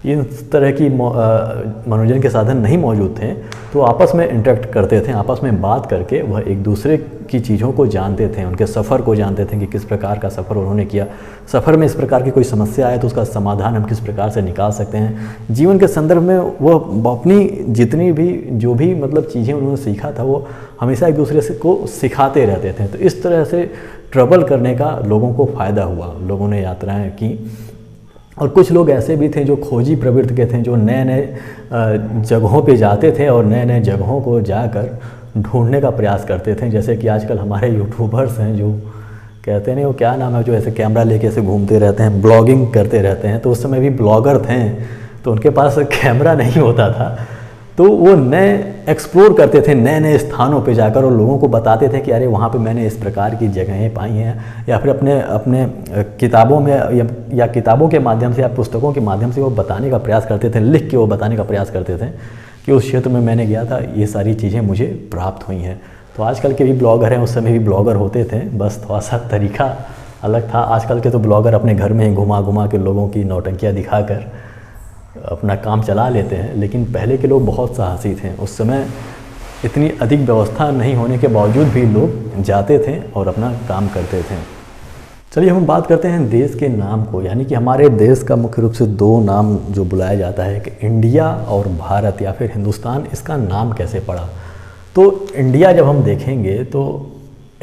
इस तरह की मनोरंजन के साधन नहीं मौजूद थे। तो आपस में इंटरेक्ट करते थे, आपस में बात करके वह एक दूसरे की चीज़ों को जानते थे, उनके सफ़र को जानते थे कि किस प्रकार का सफ़र उन्होंने किया, सफ़र में इस प्रकार की कोई समस्या आए तो उसका समाधान हम किस प्रकार से निकाल सकते हैं। जीवन के संदर्भ में वो अपनी जितनी भी जो भी मतलब चीज़ें उन्होंने सीखा था वो हमेशा एक दूसरे से को सिखाते रहते थे। तो इस तरह से ट्रैवल करने का लोगों को फ़ायदा हुआ, लोगों ने यात्राएँ की। और कुछ लोग ऐसे भी थे जो खोजी प्रवृत्ति के थे, जो नए नए जगहों पे जाते थे और नए नए जगहों को जाकर ढूंढने का प्रयास करते थे। जैसे कि आजकल हमारे यूट्यूबर्स हैं जो कहते नहीं, वो क्या नाम है, जो ऐसे कैमरा लेके ऐसे घूमते रहते हैं, ब्लॉगिंग करते रहते हैं। तो उस समय भी ब्लॉगर थे तो उनके पास कैमरा नहीं होता था, तो वो नए एक्सप्लोर करते थे, नए नए स्थानों पे जाकर और लोगों को बताते थे कि अरे वहाँ पे मैंने इस प्रकार की जगहें पाई हैं। या फिर अपने किताबों में या किताबों के माध्यम से या पुस्तकों के माध्यम से वो बताने का प्रयास करते थे, लिख के वो बताने का प्रयास करते थे कि उस क्षेत्र में मैंने गया था, ये सारी चीज़ें मुझे प्राप्त हुई हैं। तो आजकल के भी ब्लॉगर हैं, उस समय भी ब्लॉगर होते थे, बस थोड़ा सा तरीका अलग था। आजकल के तो ब्लॉगर अपने घर में ही घुमा घुमा के लोगों की नौटंकियाँ दिखाकर अपना काम चला लेते हैं। लेकिन पहले के लोग बहुत साहसी थे, उस समय इतनी अधिक व्यवस्था नहीं होने के बावजूद भी लोग जाते थे और अपना काम करते थे। चलिए हम बात करते हैं देश के नाम को, यानी कि हमारे देश का मुख्य रूप से दो नाम जो बुलाया जाता है कि इंडिया और भारत या फिर हिंदुस्तान, इसका नाम कैसे पड़ा। तो इंडिया जब हम देखेंगे तो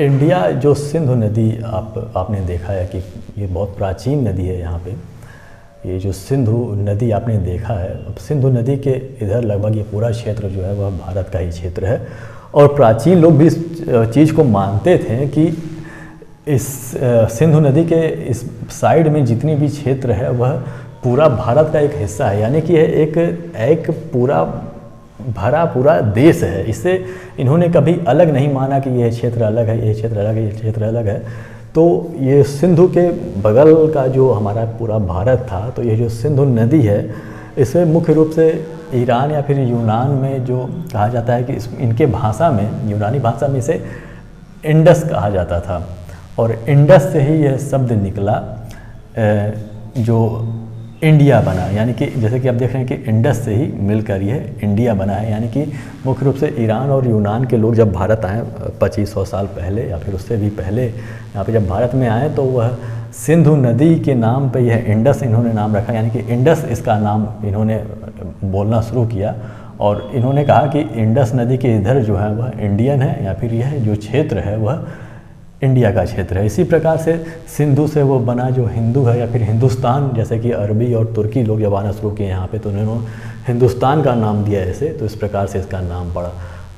इंडिया जो सिंधु नदी आपने देखा है कि ये बहुत प्राचीन नदी है। यहाँ पे ये जो सिंधु नदी आपने देखा है, अब सिंधु नदी के इधर लगभग ये पूरा क्षेत्र जो है वह भारत का ही क्षेत्र है। और प्राचीन लोग भी इस चीज़ को मानते थे कि इस सिंधु नदी के इस साइड में जितनी भी क्षेत्र है वह पूरा भारत का एक हिस्सा है, यानी कि एक पूरा भरा पूरा देश है। इससे इन्होंने कभी अलग नहीं माना कि यह क्षेत्र अलग है, यह क्षेत्र अलग है, यह क्षेत्र अलग है। तो ये सिंधु के बगल का जो हमारा पूरा भारत था, तो ये जो सिंधु नदी है इसमें मुख्य रूप से ईरान या फिर यूनान में जो कहा जाता है कि इनके भाषा में, यूनानी भाषा में इसे इंडस कहा जाता था। और इंडस से ही यह शब्द निकला जो इंडिया बना, यानी कि जैसे कि आप देख रहे हैं कि इंडस से ही मिलकर यह इंडिया बना है। यानी कि मुख्य रूप से ईरान और यूनान के लोग जब भारत आए 2500 साल पहले या फिर उससे भी पहले यहाँ पे जब भारत में आए तो वह सिंधु नदी के नाम पे यह इंडस इन्होंने नाम रखा, यानी कि इंडस इसका नाम इन्होंने बोलना शुरू किया। और इन्होंने कहा कि इंडस नदी के इधर जो है वह इंडियन है या फिर यह जो क्षेत्र है वह इंडिया का क्षेत्र है। इसी प्रकार से सिंधु से वो बना जो हिंदू है या फिर हिंदुस्तान, जैसे कि अरबी और तुर्की लोग जब आना शुरू किए यहाँ पे तो उन्होंने हिंदुस्तान का नाम दिया ऐसे, तो इस प्रकार से इसका नाम पड़ा।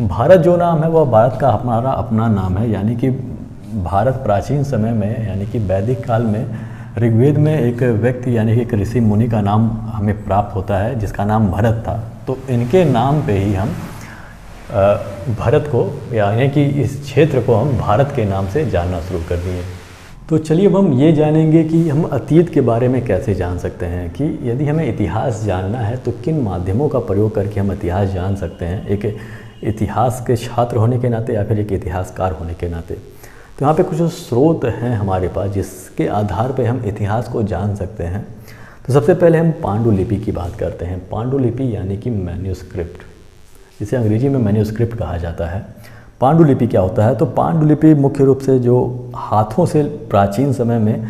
भारत जो नाम है वह भारत का हमारा अपना नाम है, यानी कि भारत प्राचीन समय में यानी कि वैदिक काल में ऋग्वेद में एक व्यक्ति यानी कि एक ऋषि मुनि का नाम हमें प्राप्त होता है जिसका नाम भरत था। तो इनके नाम पे ही हम भारत को यानी कि इस क्षेत्र को हम भारत के नाम से जानना शुरू कर दिए। तो चलिए अब हम ये जानेंगे कि हम अतीत के बारे में कैसे जान सकते हैं, कि यदि हमें इतिहास जानना है तो किन माध्यमों का प्रयोग करके हम इतिहास जान सकते हैं, एक इतिहास के छात्र होने के नाते या फिर एक इतिहासकार होने के नाते। तो यहाँ पे कुछ स्रोत हैं हमारे पास जिसके आधार पे हम इतिहास को जान सकते हैं। तो सबसे पहले हम पांडुलिपि की बात करते हैं। पांडुलिपि यानी कि मैन्यूस्क्रिप्ट, जिसे अंग्रेजी में मैन्यूस्क्रिप्ट कहा जाता है। पांडुलिपि क्या होता है? तो पांडुलिपि मुख्य रूप से जो हाथों से प्राचीन समय में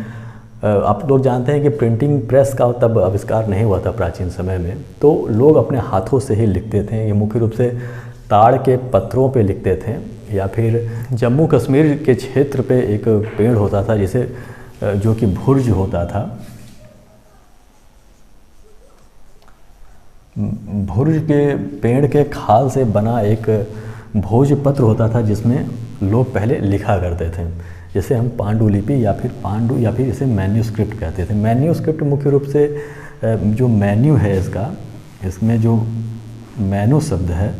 आप लोग जानते हैं कि प्रिंटिंग प्रेस का तब आविष्कार नहीं हुआ था प्राचीन समय में, तो लोग अपने हाथों से ही लिखते थे। ये मुख्य रूप से ताड़ के पत्थरों पे लिखते थे, या फिर जम्मू कश्मीर के क्षेत्र पे एक पेड़ होता था जिसे जो कि भुर्ज होता था, भुर्ज के पेड़ के खाल से बना एक भोजपत्र होता था जिसमें लोग पहले लिखा करते थे, जैसे हम पांडुलिपि या फिर इसे मैन्यूस्क्रिप्ट कहते थे। मैन्यूस्क्रिप्ट मुख्य रूप से जो मेन्यू है इसमें जो मैनू शब्द है,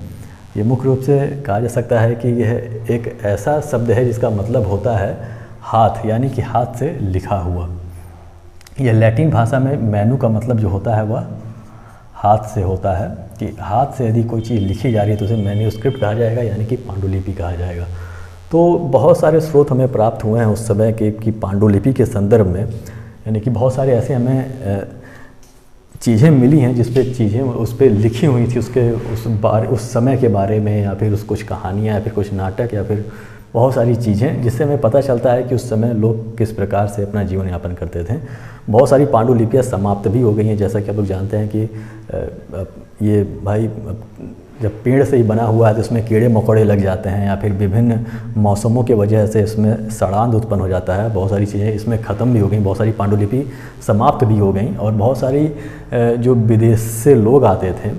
ये मुख्य रूप से कहा जा सकता है कि यह एक ऐसा शब्द है जिसका मतलब होता है हाथ, यानी कि हाथ से लिखा हुआ। यह लैटिन भाषा में मैनू का मतलब जो होता है वह हाथ से होता है, कि हाथ से यदि कोई चीज़ लिखी जा रही है तो उसे मैन्यूस्क्रिप्ट कहा जाएगा, यानी कि पांडुलिपि कहा जाएगा। तो बहुत सारे स्रोत हमें प्राप्त हुए हैं उस समय के कि पांडुलिपि के संदर्भ में, यानी कि बहुत सारे ऐसे हमें चीज़ें मिली हैं जिस पे चीज़ें उस पर लिखी हुई थी, उस समय के बारे में, या फिर कुछ कहानियाँ, या फिर कुछ नाटक, या फिर बहुत सारी चीज़ें, जिससे हमें पता चलता है कि उस समय लोग किस प्रकार से अपना जीवन यापन करते थे। बहुत सारी पांडुलिपियाँ समाप्त भी हो गई हैं, जैसा कि आप लोग जानते हैं कि ये भाई जब पेड़ से ही बना हुआ है तो इसमें कीड़े मकोड़े लग जाते हैं, या फिर विभिन्न मौसमों के वजह से इसमें सड़ांध उत्पन्न हो जाता है। बहुत सारी चीज़ें इसमें ख़त्म भी हो गई, बहुत सारी पांडुलिपि समाप्त भी हो गई, और बहुत सारी जो विदेश से लोग आते थे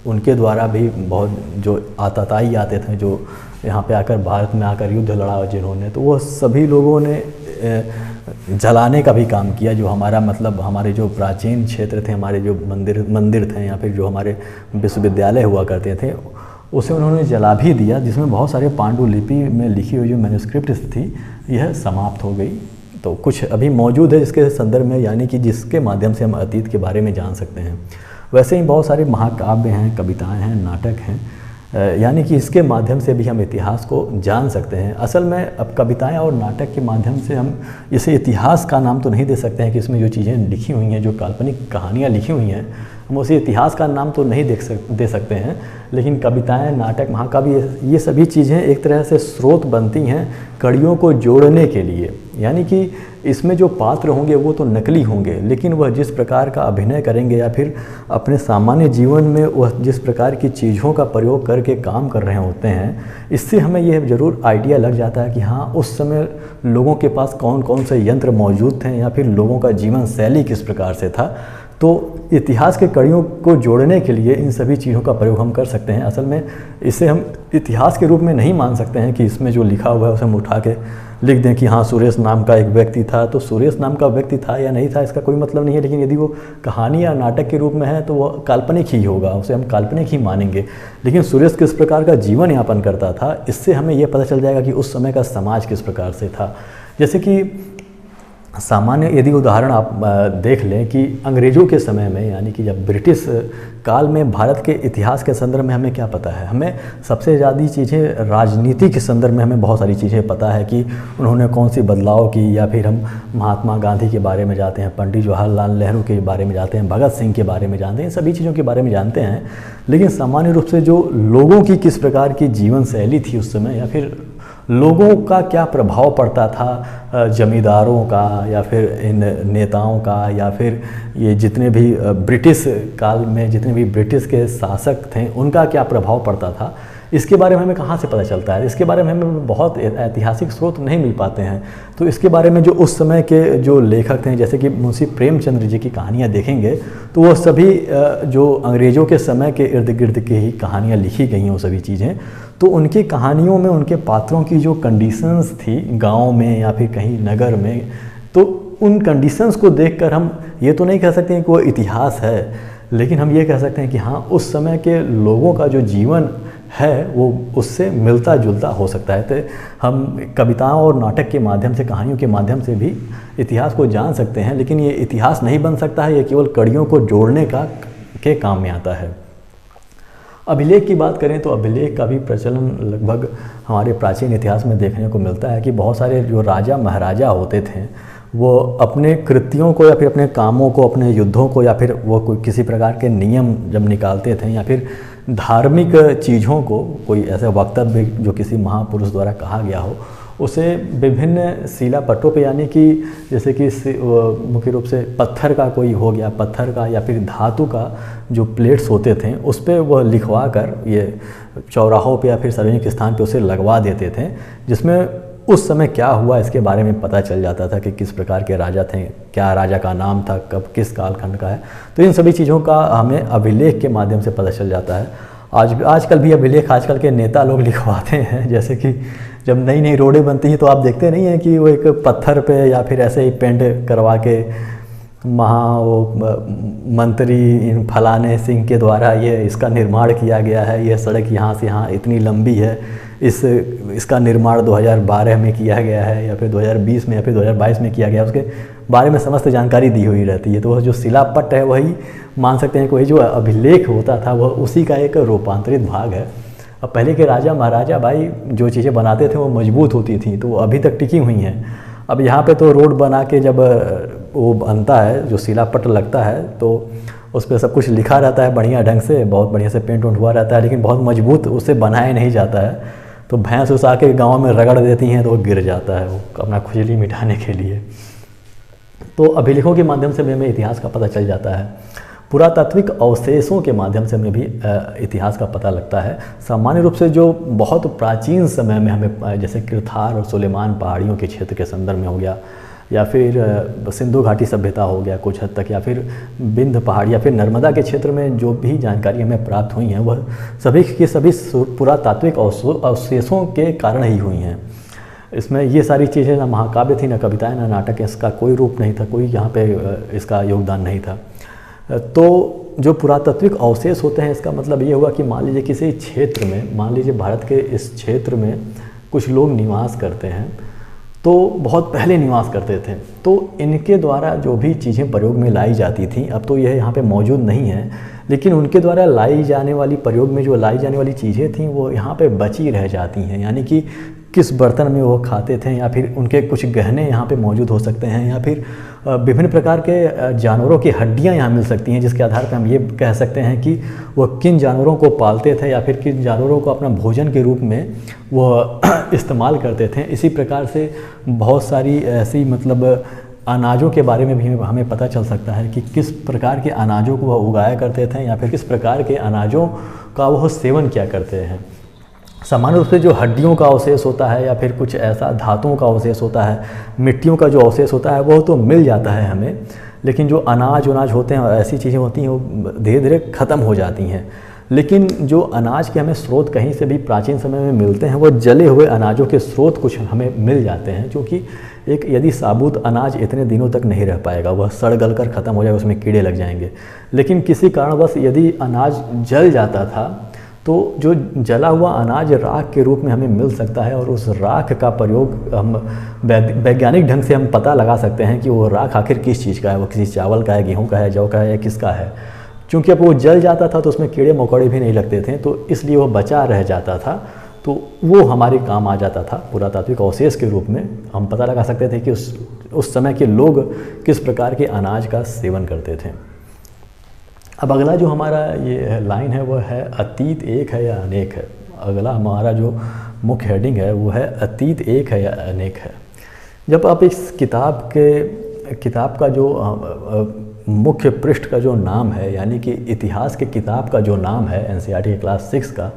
उनके द्वारा भी बहुत जो आताताई आते थे, जो यहाँ पे आकर भारत में आकर युद्ध लड़ा जिन्होंने, तो वो सभी लोगों ने जलाने का भी काम किया। जो हमारा मतलब हमारे जो प्राचीन क्षेत्र थे, हमारे जो मंदिर थे, या फिर जो हमारे विश्वविद्यालय हुआ करते थे, उसे उन्होंने जला भी दिया, जिसमें बहुत सारे पांडुलिपि में लिखी हुई जो मैन्यूस्क्रिप्ट थी यह समाप्त हो गई। तो कुछ अभी मौजूद है जिसके संदर्भ में, यानी कि जिसके माध्यम से हम अतीत के बारे में जान सकते हैं। वैसे ही बहुत सारे महाकाव्य हैं, कविताएँ हैं, नाटक हैं, यानी कि इसके माध्यम से भी हम इतिहास को जान सकते हैं। असल में अब कविताएं और नाटक के माध्यम से हम इसे इतिहास का नाम तो नहीं दे सकते हैं कि इसमें जो चीज़ें लिखी हुई हैं, जो काल्पनिक कहानियाँ लिखी हुई हैं, हम उसे इतिहास का नाम तो नहीं दे सकते हैं, लेकिन कविताएं, नाटक, महाकाव्य, ये सभी चीज़ें एक तरह से स्रोत बनती हैं कड़ियों को जोड़ने के लिए। यानी कि इसमें जो पात्र होंगे वो तो नकली होंगे, लेकिन वह जिस प्रकार का अभिनय करेंगे या फिर अपने सामान्य जीवन में वह जिस प्रकार की चीज़ों का प्रयोग करके काम कर रहे होते हैं, इससे हमें यह ज़रूर आइडिया लग जाता है कि हाँ, उस समय लोगों के पास कौन कौन से यंत्र मौजूद थे, या फिर लोगों का जीवन शैली किस प्रकार से था। तो इतिहास के कड़ियों को जोड़ने के लिए इन सभी चीज़ों का प्रयोग हम कर सकते हैं। असल में इसे हम इतिहास के रूप में नहीं मान सकते हैं कि इसमें जो लिखा हुआ है उसे हम उठा के लिख दें कि हाँ, सुरेश नाम का एक व्यक्ति था, तो सुरेश नाम का व्यक्ति था या नहीं था इसका कोई मतलब नहीं है। लेकिन यदि वो कहानी या नाटक के रूप में है तो वो काल्पनिक ही होगा, उसे हम काल्पनिक ही मानेंगे। लेकिन सुरेश किस प्रकार का जीवन यापन करता था, इससे हमें ये पता चल जाएगा कि उस समय का समाज किस प्रकार से था। जैसे कि सामान्य यदि उदाहरण आप देख लें कि अंग्रेज़ों के समय में, यानी कि जब ब्रिटिश काल में भारत के इतिहास के संदर्भ में हमें क्या पता है, हमें सबसे ज़्यादा चीज़ें राजनीति के संदर्भ में हमें बहुत सारी चीज़ें पता है कि उन्होंने कौन सी बदलाव की, या फिर हम महात्मा गांधी के बारे में जानते हैं, पंडित जवाहरलाल नेहरू के बारे में जानते हैं, भगत सिंह के बारे में जानते हैं, सभी चीज़ों के बारे में जानते हैं। लेकिन सामान्य रूप से जो लोगों की किस प्रकार की जीवन शैली थी उस समय, या फिर लोगों का क्या प्रभाव पड़ता था जमींदारों का, या फिर इन नेताओं का, या फिर ये जितने भी ब्रिटिश काल में जितने भी ब्रिटिश के शासक थे उनका क्या प्रभाव पड़ता था, इसके बारे में हमें कहाँ से पता चलता है। इसके बारे में हमें बहुत ऐतिहासिक स्रोत नहीं मिल पाते हैं। तो इसके बारे में जो उस समय के जो लेखक थे, जैसे कि मुंशी प्रेमचंद्र जी की कहानियाँ देखेंगे तो वो सभी जो अंग्रेज़ों के समय के इर्द गिर्द की ही कहानियाँ लिखी गई हैं वो सभी चीज़ें। तो उनकी कहानियों में उनके पात्रों की जो कंडीशंस थी गाँव में या फिर कहीं नगर में, तो उन कंडीशंस को देखकर हम ये तो नहीं कह सकते हैं कि वो इतिहास है, लेकिन हम ये कह सकते हैं कि हाँ, उस समय के लोगों का जो जीवन है वो उससे मिलता जुलता हो सकता है। तो हम कविताओं और नाटक के माध्यम से, कहानियों के माध्यम से भी इतिहास को जान सकते हैं, लेकिन ये इतिहास नहीं बन सकता है, ये केवल कड़ियों को जोड़ने के काम में आता है। अभिलेख की बात करें तो अभिलेख का भी प्रचलन लगभग हमारे प्राचीन इतिहास में देखने को मिलता है कि बहुत सारे जो राजा महाराजा होते थे वो अपने कृत्यों को या फिर अपने कामों को, अपने युद्धों को, या फिर वो कोई किसी प्रकार के नियम जब निकालते थे, या फिर धार्मिक चीज़ों को, कोई ऐसे वक्तव्य जो किसी महापुरुष द्वारा कहा गया हो, उसे विभिन्न शिलापट्टों पे, यानी कि जैसे कि मुख्य रूप से पत्थर का कोई हो गया, पत्थर का या फिर धातु का जो प्लेट्स होते थे उस पर वह लिखवा कर ये चौराहों पे या फिर सार्वजनिक स्थान पे उसे लगवा देते थे, जिसमें उस समय क्या हुआ इसके बारे में पता चल जाता था कि किस प्रकार के राजा थे, क्या राजा का नाम था, कब किस कालखंड का है। तो इन सभी चीज़ों का हमें अभिलेख के माध्यम से पता चल जाता है। आजकल भी अभिलेख आजकल के नेता लोग लिखवाते हैं, जैसे कि जब नई नई रोडें बनती हैं तो आप देखते नहीं हैं कि वो एक पत्थर पे या फिर ऐसे ही पेंट करवा के मंत्री फलाने सिंह के द्वारा ये इसका निर्माण किया गया है, यह सड़क यहाँ से यहाँ इतनी लंबी है, इसका निर्माण 2012 में किया गया है या फिर 2020 में या फिर 2022 में किया गया, उसके बारे में समस्त जानकारी दी हुई रहती है। तो वह जो शिलापट्ट है वही मान सकते हैं कि वही जो अभिलेख होता था वह उसी का एक रूपांतरित भाग है। अब पहले के राजा महाराजा भाई जो चीज़ें बनाते थे वो मजबूत होती थी, तो वो अभी तक टिकी हुई हैं। अब यहाँ पे तो रोड बना के जब वो बनता है, जो शिलापट्ट लगता है, तो उस पर सब कुछ लिखा रहता है बढ़िया ढंग से, बहुत बढ़िया से पेंट वेंट हुआ रहता है, लेकिन बहुत मजबूत उससे बनाया नहीं जाता है। तो भैंस उस आके गाँव में रगड़ देती हैं तो वो गिर जाता है, वो अपना खुजली मिटाने के लिए। तो अभिलेखों के माध्यम से हमें इतिहास का पता चल जाता है। पुरातात्विक अवशेषों के माध्यम से हमें भी इतिहास का पता लगता है। सामान्य रूप से जो बहुत प्राचीन समय में हमें, जैसे किरथार और सुलेमान पहाड़ियों के क्षेत्र के संदर्भ में हो गया, या फिर सिंधु घाटी सभ्यता हो गया कुछ हद तक, या फिर बिंद पहाड़ या फिर नर्मदा के क्षेत्र में जो भी जानकारी हमें प्राप्त हुई हैं वह सभी की सभी पुरातात्विक अवशेषों के कारण ही हुई हैं। इसमें ये सारी चीज़ें ना महाकाव्य थी, ना कविताएं, ना नाटक, इसका कोई रूप नहीं था, कोई यहाँ पे इसका योगदान नहीं था। तो जो पुरातात्विक अवशेष होते हैं इसका मतलब ये हुआ कि मान लीजिए किसी क्षेत्र में, मान लीजिए भारत के इस क्षेत्र में कुछ लोग निवास करते हैं, तो बहुत पहले निवास करते थे, तो इनके द्वारा जो भी चीज़ें प्रयोग में लाई जाती थी, अब तो यह यहाँ पे मौजूद नहीं है, लेकिन उनके द्वारा लाई जाने वाली, प्रयोग में जो लाई जाने वाली चीज़ें थीं वो यहाँ पे बची रह जाती हैं। यानी कि किस बर्तन में वो खाते थे, या फिर उनके कुछ गहने यहाँ पे मौजूद हो सकते हैं, या फिर विभिन्न प्रकार के जानवरों की हड्डियाँ यहाँ मिल सकती हैं, जिसके आधार पर हम ये कह सकते हैं कि वो किन जानवरों को पालते थे या फिर किन जानवरों को अपना भोजन के रूप में वो इस्तेमाल करते थे। इसी प्रकार से बहुत सारी ऐसी मतलब अनाजों के बारे में भी हमें पता चल सकता है कि किस प्रकार के अनाजों को वह उगाया करते थे, या फिर किस प्रकार के अनाजों का वह सेवन किया करते हैं। सामान्य रूप से जो हड्डियों का अवशेष होता है या फिर कुछ ऐसा धातुओं का अवशेष होता है, मिट्टियों का जो अवशेष होता है वो तो मिल जाता है हमें, लेकिन जो अनाज होते हैं और ऐसी चीज़ें होती हैं वो धीरे धीरे ख़त्म हो जाती हैं। लेकिन जो अनाज के हमें स्रोत कहीं से भी प्राचीन समय में मिलते हैं, वो जले हुए अनाजों के स्रोत कुछ हमें मिल जाते हैं, क्योंकि एक यदि साबुत अनाज इतने दिनों तक नहीं रह पाएगा, वह सड़ गल कर ख़त्म हो जाएगा, उसमें कीड़े लग जाएंगे। लेकिन किसी कारणवश यदि अनाज जल जाता था तो जो जला हुआ अनाज राख के रूप में हमें मिल सकता है, और उस राख का प्रयोग हम वैज्ञानिक ढंग से हम पता लगा सकते हैं कि वो राख आखिर किस चीज़ का है, वो किसी चावल का है, गेहूं का है, जौ का है या किसका है। क्योंकि अब वो जल जाता था तो उसमें कीड़े मकोड़े भी नहीं लगते थे, तो इसलिए वो बचा रह जाता था, तो वो हमारे काम आ जाता था। पुरातात्विक अवशेष के रूप में हम पता लगा सकते थे कि उस समय के लोग किस प्रकार के अनाज का सेवन करते थे। अब अगला जो हमारा ये लाइन है वो है अतीत एक है या अनेक है। अगला हमारा जो मुख्य हेडिंग है वो है अतीत एक है या अनेक है। जब आप इस किताब का जो मुख्य पृष्ठ का जो नाम है, यानी कि इतिहास के किताब का जो नाम है एनसीईआरटी के क्लास 6 का,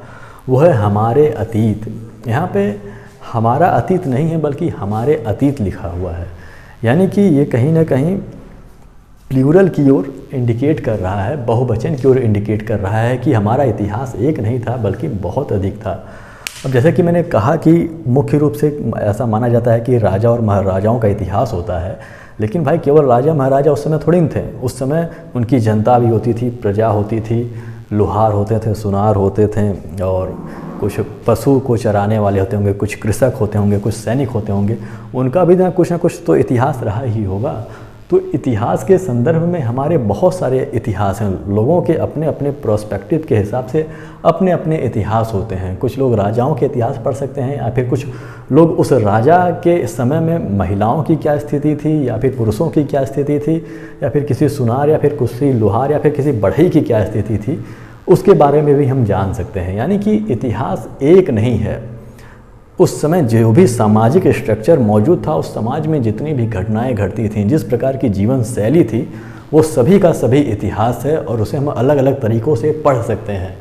वो है हमारे अतीत। यहाँ पे हमारा अतीत नहीं है बल्कि हमारे अतीत लिखा हुआ है, यानी कि ये कहीं ना कहीं प्लूरल की ओर इंडिकेट कर रहा है, बहुवचन की ओर इंडिकेट कर रहा है कि हमारा इतिहास एक नहीं था बल्कि बहुत अधिक था। अब जैसे कि मैंने कहा कि मुख्य रूप से ऐसा माना जाता है कि राजा और महाराजाओं का इतिहास होता है, लेकिन भाई केवल राजा महाराजा उस समय थोड़ी न थे। उस समय उनकी जनता भी होती थी, प्रजा होती थी, लोहार होते थे, सुनार होते थे, और कुछ पशु को चराने वाले होते होंगे, कुछ कृषक होते होंगे, कुछ सैनिक होते होंगे, उनका भी ना कुछ तो इतिहास रहा ही होगा। तो इतिहास के संदर्भ में हमारे बहुत सारे इतिहास हैं। लोगों के अपने अपने प्रोस्पेक्टिव के हिसाब से अपने अपने इतिहास होते हैं। कुछ लोग राजाओं के इतिहास पढ़ सकते हैं, या फिर कुछ लोग उस राजा के समय में महिलाओं की क्या स्थिति थी, या फिर पुरुषों की क्या स्थिति थी, या फिर किसी सुनार या फिर किसी लोहार या फिर किसी बढ़ई की क्या स्थिति थी, उसके बारे में भी हम जान सकते हैं। यानी कि इतिहास एक नहीं है, उस समय जो भी सामाजिक स्ट्रक्चर मौजूद था, उस समाज में जितनी भी घटनाएं घटती थीं, जिस प्रकार की जीवन शैली थी, वो सभी का सभी इतिहास है और उसे हम अलग अलग तरीक़ों से पढ़ सकते हैं।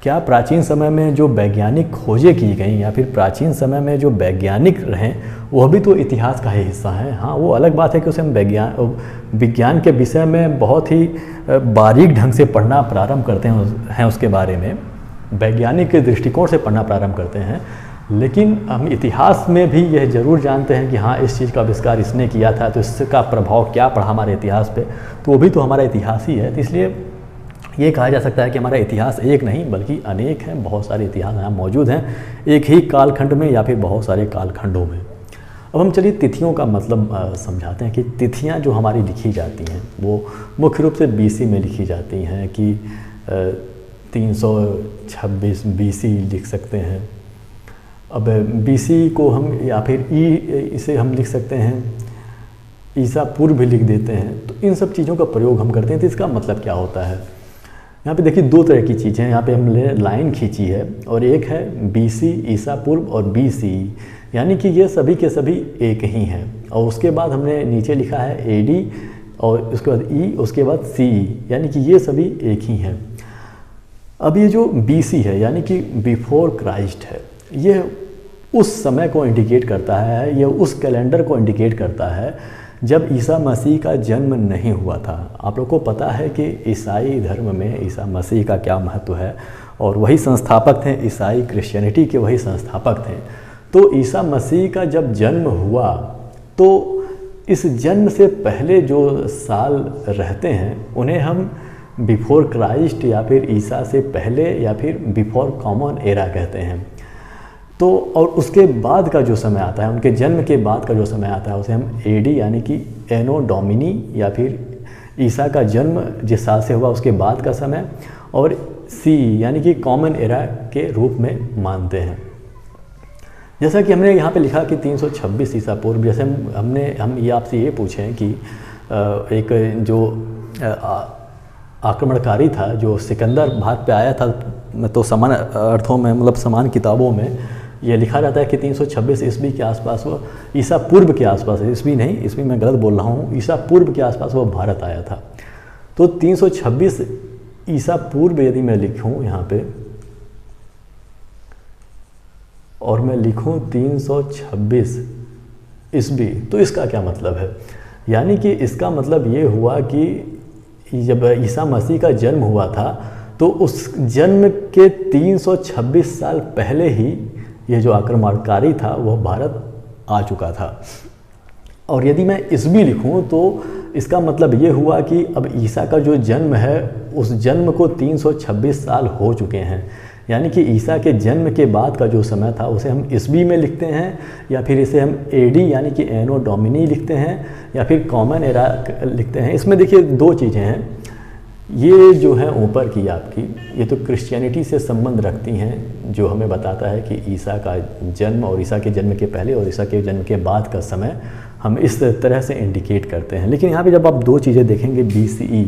क्या प्राचीन समय में जो वैज्ञानिक खोजें की गई या फिर प्राचीन समय में जो वैज्ञानिक रहें, वह भी तो इतिहास का ही हिस्सा है। हाँ, वो अलग बात है कि उसे हम विज्ञान के विषय में बहुत ही बारीक ढंग से पढ़ना प्रारंभ करते हैं, उसके बारे में वैज्ञानिक के दृष्टिकोण से पढ़ना प्रारंभ करते हैं। लेकिन हम इतिहास में भी यह ज़रूर जानते हैं कि हाँ, इस चीज़ का आविष्कार इसने किया था, तो इसका प्रभाव क्या पड़ा हमारे इतिहास पे, तो वो भी तो हमारा इतिहास ही है। तो इसलिए ये कहा जा सकता है कि हमारा इतिहास एक नहीं बल्कि अनेक हैं, बहुत सारे इतिहास यहाँ मौजूद हैं, एक ही कालखंड में या फिर बहुत सारे कालखंडों में। अब हम चलिए तिथियों का मतलब समझाते हैं कि तिथियाँ जो हमारी लिखी जाती हैं वो मुख्य रूप से BC में लिखी जाती हैं कि 326 BC लिख सकते हैं। अब BC को हम या फिर इसे हम लिख सकते हैं ईसा पूर्व भी लिख देते हैं। तो इन सब चीज़ों का प्रयोग हम करते हैं। तो इसका मतलब क्या होता है? यहाँ पे देखिए दो तरह की चीज़ें हैं। यहाँ पे हमने लाइन खींची है और एक है BC ईसा पूर्व और BC, यानी कि ये सभी के सभी एक ही हैं। और उसके बाद हमने नीचे लिखा है AD और उसके बाद E, उसके बाद CE, यानी कि ये सभी एक ही हैं। अब ये जो BC है यानी कि बिफोर क्राइस्ट है, ये उस समय को इंडिकेट करता है, ये उस कैलेंडर को इंडिकेट करता है जब ईसा मसीह का जन्म नहीं हुआ था। आप लोग को पता है कि ईसाई धर्म में ईसा मसीह का क्या महत्व है और वही संस्थापक थे, ईसाई क्रिश्चियनिटी के वही संस्थापक थे। तो ईसा मसीह का जब जन्म हुआ तो इस जन्म से पहले जो साल रहते हैं उन्हें हम बिफोर क्राइस्ट या फिर ईसा से पहले या फिर बिफोर कॉमन एरा कहते हैं। तो और उसके बाद का जो समय आता है, उनके जन्म के बाद का जो समय आता है, उसे हम AD यानी कि एनो डोमिनी या फिर ईसा का जन्म जिस साल से हुआ उसके बाद का समय, और CE यानी कि कॉमन एरा के रूप में मानते हैं। जैसा कि हमने यहाँ पे लिखा कि 326 ईसा पूर्व, जैसे हम ये आपसे ये पूछें कि एक जो आक्रमणकारी था, जो सिकंदर भारत पे आया था, तो समान अर्थों में मतलब समान किताबों में ये लिखा जाता है कि 326 ईस्वी के आसपास वो, ईसा पूर्व के आसपास, ईस्वी नहीं, ईस्वी मैं गलत बोल रहा हूँ, ईसा पूर्व के आसपास वो भारत आया था। तो 326 ईसा पूर्व यदि मैं लिखूँ यहाँ पे और मैं लिखूँ 326 ईस्वी, तो इसका क्या मतलब है? यानी कि इसका मतलब ये हुआ कि जब ईसा मसीह का जन्म हुआ था तो उस जन्म के 326 साल पहले ही ये जो आक्रमणकारी था वह भारत आ चुका था। और यदि मैं ईस्वी लिखूं तो इसका मतलब ये हुआ कि अब ईसा का जो जन्म है उस जन्म को 326 साल हो चुके हैं। यानी कि ईसा के जन्म के बाद का जो समय था उसे हम ईस्वी में लिखते हैं या फिर इसे हम AD यानी कि एनो डोमिनी लिखते हैं या फिर कॉमन एरा लिखते हैं। इसमें देखिए दो चीज़ें हैं। ये जो है ऊपर की आपकी, ये तो क्रिश्चियनिटी से संबंध रखती हैं, जो हमें बताता है कि ईसा का जन्म और ईसा के जन्म के पहले और ईसा के जन्म के बाद का समय हम इस तरह से इंडिकेट करते हैं। लेकिन यहाँ पे जब आप दो चीज़ें देखेंगे BCE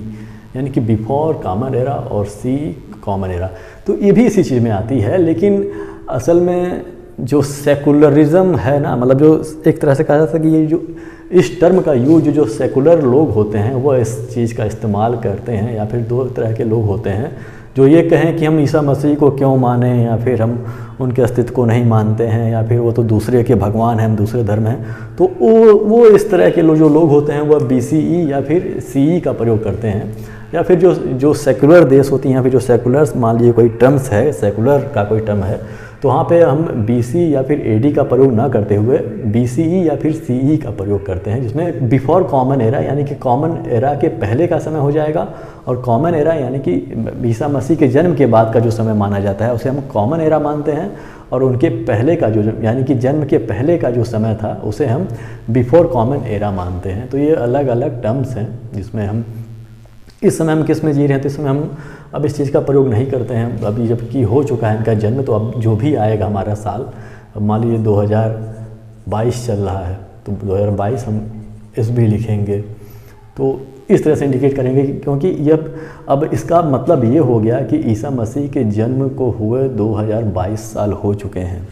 यानी कि बिफोर कॉमन एरा और CE कॉमन एरा, तो ये भी इसी चीज़ में आती है। लेकिन असल में जो सेकुलरिज्म है ना, मतलब जो एक तरह से कहा जाता है कि ये जो इस टर्म का यूज जो सेकुलर लोग होते हैं वो इस चीज़ का इस्तेमाल करते हैं, या फिर दो तरह के लोग होते हैं जो ये कहें कि हम ईसा मसीह को क्यों मानें, या फिर हम उनके अस्तित्व को नहीं मानते हैं, या फिर वो तो दूसरे के भगवान हैं, हम दूसरे धर्म हैं। तो वो इस तरह के जो लोग होते हैं वह BCE या फिर CE का प्रयोग करते हैं। या फिर जो सेकुलर देश होती हैं या फिर जो सेकुलर, मान लीजिए कोई टर्म्स है, सेकुलर का कोई टर्म है, तो वहाँ पे हम BC या फिर AD का प्रयोग ना करते हुए BCE या फिर CE का प्रयोग करते हैं, जिसमें बिफोर कॉमन एरा यानी कि कॉमन एरा के पहले का समय हो जाएगा, और कॉमन एरा यानी कि ईसा मसीह के जन्म के बाद का जो समय माना जाता है उसे हम कॉमन एरा मानते हैं, और उनके पहले का जो यानी कि जन्म के पहले का जो समय था उसे हम बिफोर कॉमन एरा मानते हैं। तो ये अलग अलग टर्म्स हैं जिसमें हम इस समय हम किस में जी रहे हैं, तो इस समय हम अब इस चीज़ का प्रयोग नहीं करते हैं। अभी जबकि हो चुका है इनका जन्म, तो अब जो भी आएगा हमारा साल, मान लीजिए 2022 चल रहा है तो 2022 हम ईस्वी लिखेंगे, तो इस तरह से इंडिकेट करेंगे क्योंकि ये अब इसका मतलब ये हो गया कि ईसा मसीह के जन्म को हुए 2022 साल हो चुके हैं।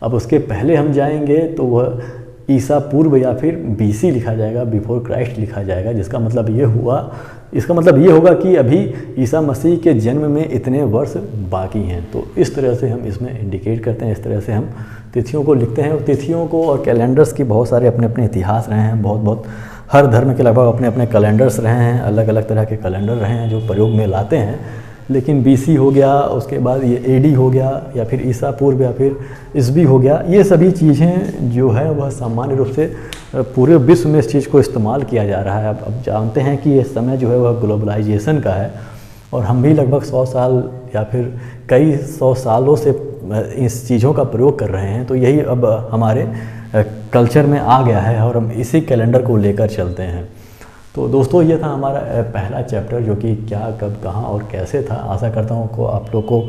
अब उसके पहले हम जाएंगे तो वह ईसा पूर्व या फिर BC लिखा जाएगा, बिफोर क्राइस्ट लिखा जाएगा, जिसका मतलब ये हुआ, इसका मतलब ये होगा कि अभी ईसा मसीह के जन्म में इतने वर्ष बाकी हैं। तो इस तरह से हम इसमें इंडिकेट करते हैं, इस तरह से हम तिथियों को लिखते हैं। और तिथियों को और कैलेंडर्स की बहुत सारे अपने अपने इतिहास रहे हैं, बहुत हर धर्म के लगभग अपने अपने कैलेंडर्स रहे हैं, अलग अलग तरह के कैलेंडर रहे हैं जो प्रयोग में लाते हैं। लेकिन BC हो गया, उसके बाद ये AD हो गया, या फिर ईसा पूर्व या फिर ईसवी हो गया, ये सभी चीज़ें जो है वह सामान्य रूप से पूरे विश्व में इस चीज़ को इस्तेमाल किया जा रहा है। अब जानते हैं कि ये समय जो है वह ग्लोबलाइजेशन का है, और हम भी लगभग 100 साल या फिर कई 100 सालों से इस चीज़ों का प्रयोग कर रहे हैं। तो यही अब हमारे कल्चर में आ गया है और हम इसी कैलेंडर को लेकर चलते हैं। तो दोस्तों ये था हमारा पहला चैप्टर, जो कि क्या, कब, कहाँ और कैसे था। आशा करता हूँ को आप लोग को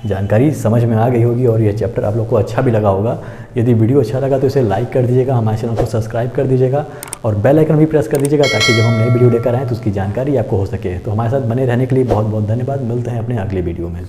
जानकारी समझ में आ गई होगी और ये चैप्टर आप लोग को अच्छा भी लगा होगा। यदि वीडियो अच्छा लगा तो इसे लाइक कर दीजिएगा, हमारे चैनल को सब्सक्राइब कर दीजिएगा और बेल आइकन भी प्रेस कर दीजिएगा, ताकि जब हम नई वीडियो लेकर आएँ तो उसकी जानकारी आपको हो सके। तो हमारे साथ बने रहने के लिए बहुत बहुत धन्यवाद। मिलते हैं अपने अगले वीडियो में।